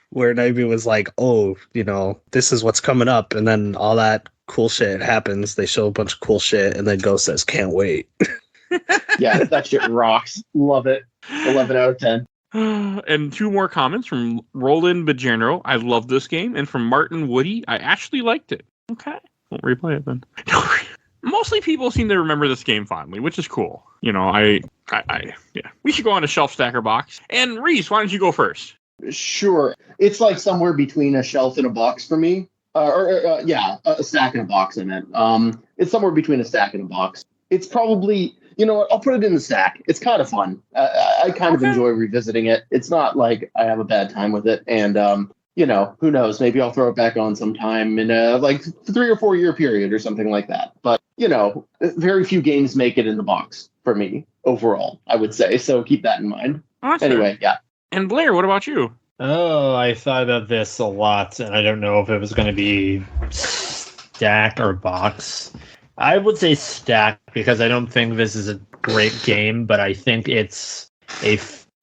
where Niobe was like, oh, this is what's coming up, and then all that cool shit happens. They show a bunch of cool shit, and then Ghost says, can't wait. Yeah, that shit rocks. Love it. 11 out of 10. And two more comments from Roland Bajerno. I love this game. And from Martin Woody, I actually liked it. Okay. Won't replay it then. Mostly people seem to remember this game fondly, which is cool. Yeah. We should go on a shelf stacker box. And Reis, why don't you go first? Sure. It's like somewhere between a shelf and a box for me. A stack and a box, I meant. It's somewhere between a stack and a box. It's probably, I'll put it in the stack. It's kind of fun. I kind of enjoy revisiting it. It's not like I have a bad time with it. And, who knows? Maybe I'll throw it back on sometime in a 3 or 4 year period or something like that. But, very few games make it in the box for me overall, I would say. So keep that in mind. Awesome. Anyway, yeah. And Blair, what about you? Oh, I thought about this a lot, and I don't know if it was going to be stack or box. I would say stack, because I don't think this is a great game, but I think it's a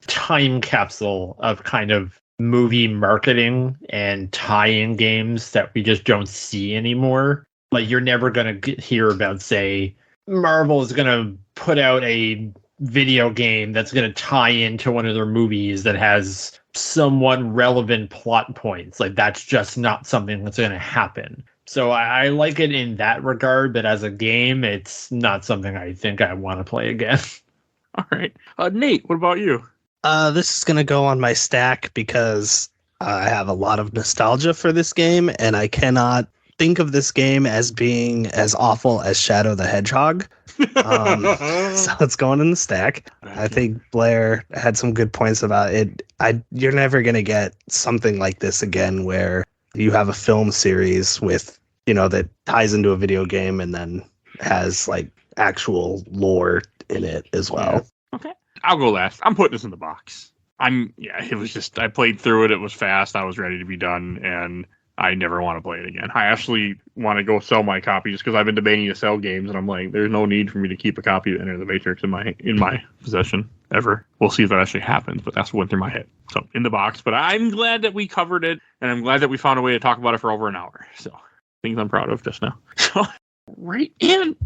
time capsule of kind of movie marketing and tie-in games that we just don't see anymore. Like, you're never going to hear about, say, Marvel is going to put out a video game that's going to tie into one of their movies that has somewhat relevant plot points. Like, that's just not something that's going to happen. So I like it in that regard, but as a game, it's not something I think I want to play again. All right. Nate, what about you? This is going to go on my stack because I have a lot of nostalgia for this game, and I cannot think of this game as being as awful as Shadow the Hedgehog. So it's going in the stack. I think Blair had some good points about it. You're never going to get something like this again where you have a film series with, that ties into a video game and then has like actual lore in it as well. Okay. I'll go last. I'm putting this in the box. It was just, I played through it. It was fast. I was ready to be done, and I never want to play it again. I actually want to go sell my copy just because I've been debating to sell games, and I'm like, there's no need for me to keep a copy of Enter the Matrix in my possession ever. We'll see if that actually happens, but that's what went through my head. So in the box, but I'm glad that we covered it, and I'm glad that we found a way to talk about it for over an hour. So things I'm proud of just now. So right, and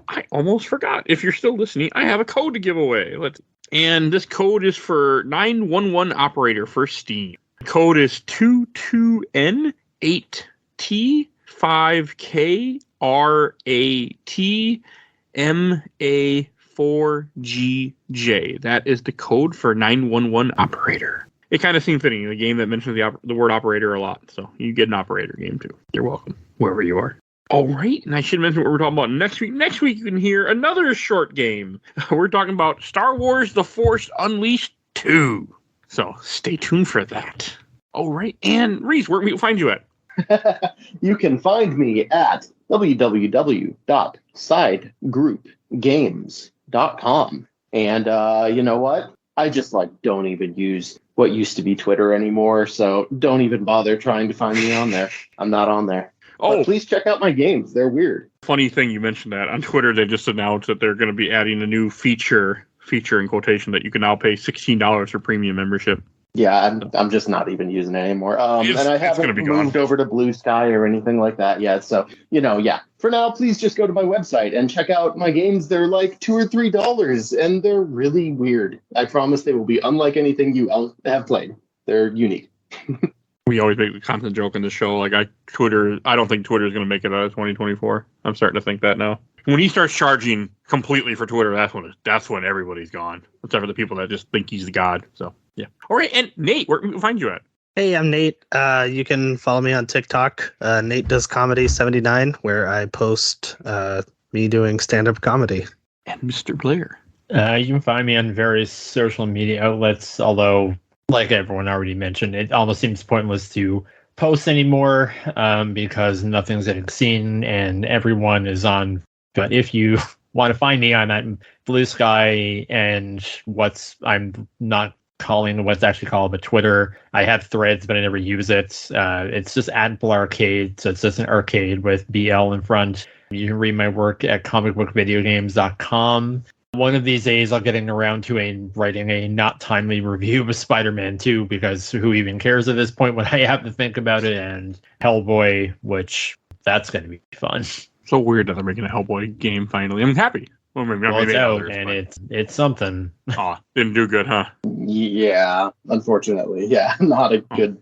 I almost forgot. If you're still listening, I have a code to give away. And this code is for 911 operator for Steam. The code is 22N8T5KRATMA4GJ. That is the code for 911 operator. It kind of seemed fitting in a game that mentions the word operator a lot. So you get an operator game too. You're welcome, wherever you are. All right, and I should mention what we're talking about next week. Next week, you can hear another short game. We're talking about Star Wars The Force Unleashed 2. So stay tuned for that. All right, and Reis, where can we find you at? You can find me at www.sidegroupgames.com. And you know what? I just don't even use what used to be Twitter anymore, so don't even bother trying to find me on there. I'm not on there. But please check out my games. They're weird. Funny thing you mentioned that. On Twitter, they just announced that they're going to be adding a new feature in quotation, that you can now pay $16 for premium membership. Yeah, I'm just not even using it anymore. And I haven't moved over to Blue Sky or anything like that yet. So, for now, please just go to my website and check out my games. They're like $2 or $3, and they're really weird. I promise they will be unlike anything you have played. They're unique. We always make the constant joke in the show. I don't think Twitter is going to make it out of 2024. I'm starting to think that now. When he starts charging completely for Twitter, that's when everybody's gone. Except for the people that just think he's the god. So, yeah. All right, and Nate, where can we find you at? Hey, I'm Nate. You can follow me on TikTok. Nate Does Comedy 79, where I post me doing stand-up comedy. And Mr. Blair. You can find me on various social media outlets, although, like everyone already mentioned, it almost seems pointless to post anymore because nothing's getting seen and everyone is on. But if you want to find me, I'm at Blue Sky and I'm not calling what's actually called a Twitter. I have Threads, but I never use it. It's just at Blarcade, so it's just an arcade with BL in front. You can read my work at comicbookvideogames.com. One of these days, I'll get around to writing a not timely review of Spider-Man 2, because who even cares at this point when I have to think about it, and Hellboy, which that's going to be fun. So weird that they're making a Hellboy game finally. I'm happy. Well, it's out, and it's something. Oh, didn't do good, huh? Yeah, unfortunately. Yeah, not a good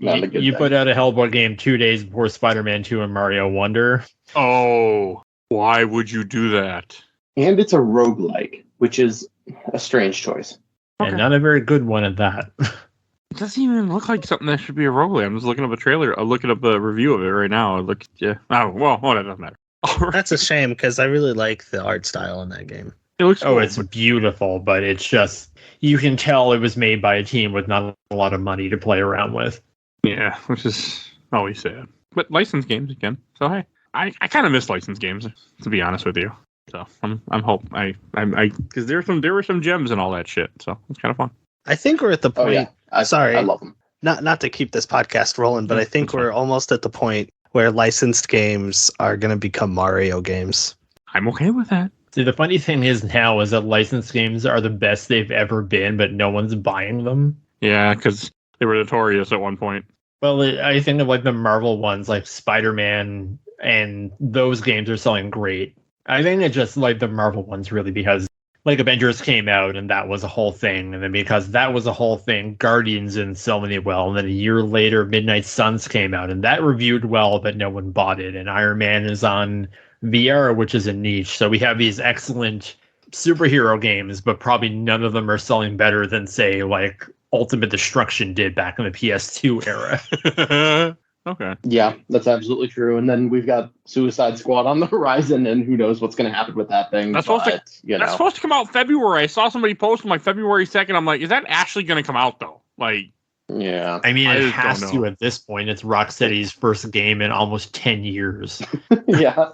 good You put out a Hellboy game 2 days before Spider-Man 2 and Mario Wonder. Oh, why would you do that? And it's a roguelike, which is a strange choice. And not a very good one at that. It doesn't even look like something that should be a roguelike. I'm just looking up a trailer. I'm looking up a review of it right now. Yeah. Oh, well, that doesn't matter. Right. That's a shame, because I really like the art style in that game. It looks cool, it's beautiful, but it's just, you can tell it was made by a team with not a lot of money to play around with. Yeah, which is always sad. But licensed games again. So hey, I kind of miss licensed games, to be honest with you. So I'm because there were some gems and all that shit. So it's kind of fun. I think we're at the point. Oh, yeah. I love them. Not to keep this podcast rolling, but I think we're almost at the point where licensed games are going to become Mario games. I'm okay with that. See, the funny thing is that licensed games are the best they've ever been, but no one's buying them. Yeah, because they were notorious at one point. Well, I think of the Marvel ones, like Spider-Man, and those games are selling great. I think it's just the Marvel ones, really, because like Avengers came out and that was a whole thing, and then because that was a whole thing, Guardians didn't sell many well, and then a year later Midnight Suns came out and that reviewed well, but no one bought it, and Iron Man is on VR, which is a niche. So we have these excellent superhero games, but probably none of them are selling better than, say, like Ultimate Destruction did back in the PS2 era. Okay. Yeah, that's absolutely true. And then we've got Suicide Squad on the horizon, and who knows what's going to happen with that thing. That's supposed to come out February. I saw somebody post like February 2nd. I'm like, is that actually going to come out though? Like, yeah. I mean, I it just has don't to know. at this point. It's Rocksteady's first game in almost 10 years. Yeah.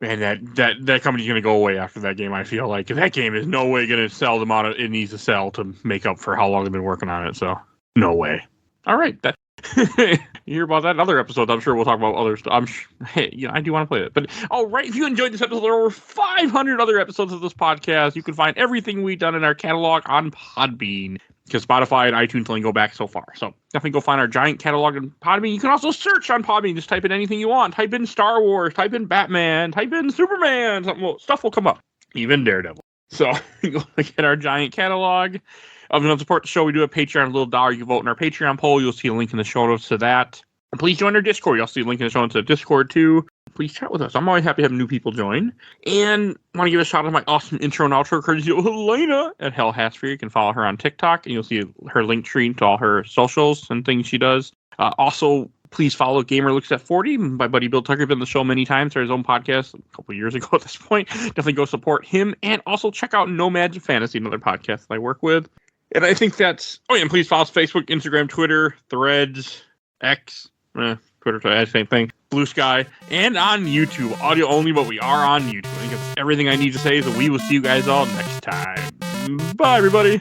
Man, that company's going to go away after that game, I feel like. That game is no way going to sell the amount it needs to sell to make up for how long they've been working on it. So, no way. All right. You hear about that in other episodes. I'm sure we'll talk about other stuff. Hey, I do want to play it. But, all right, if you enjoyed this episode, there are over 500 other episodes of this podcast. You can find everything we've done in our catalog on Podbean, because Spotify and iTunes only go back so far. So definitely go find our giant catalog on Podbean. You can also search on Podbean. Just type in anything you want. Type in Star Wars. Type in Batman. Type in Superman. Stuff will come up. Even Daredevil. So go look at our giant catalog. If you want to support the show, we do have Patreon, a little dollar. You can vote in our Patreon poll. You'll see a link in the show notes to that. And please join our Discord. You'll see a link in the show notes to Discord, too. Please chat with us. I'm always happy having new people join. And I want to give a shout out to my awesome intro and outro courtesy of Helena at Hell Hasfer. You can follow her on TikTok, and you'll see her link tree to all her socials and things she does. Also, please follow Gamer Looks at 40. My buddy Bill Tucker has been on the show many times for his own podcast a couple of years ago at this point. Definitely go support him. And also check out Nomads of Fantasy, another podcast that I work with. And I think that's... Oh, yeah, and please follow us Facebook, Instagram, Twitter, Threads, X, Twitter, same thing, Blue Sky, and on YouTube. Audio only, but we are on YouTube. I think that's everything I need to say, so we will see you guys all next time. Bye, everybody.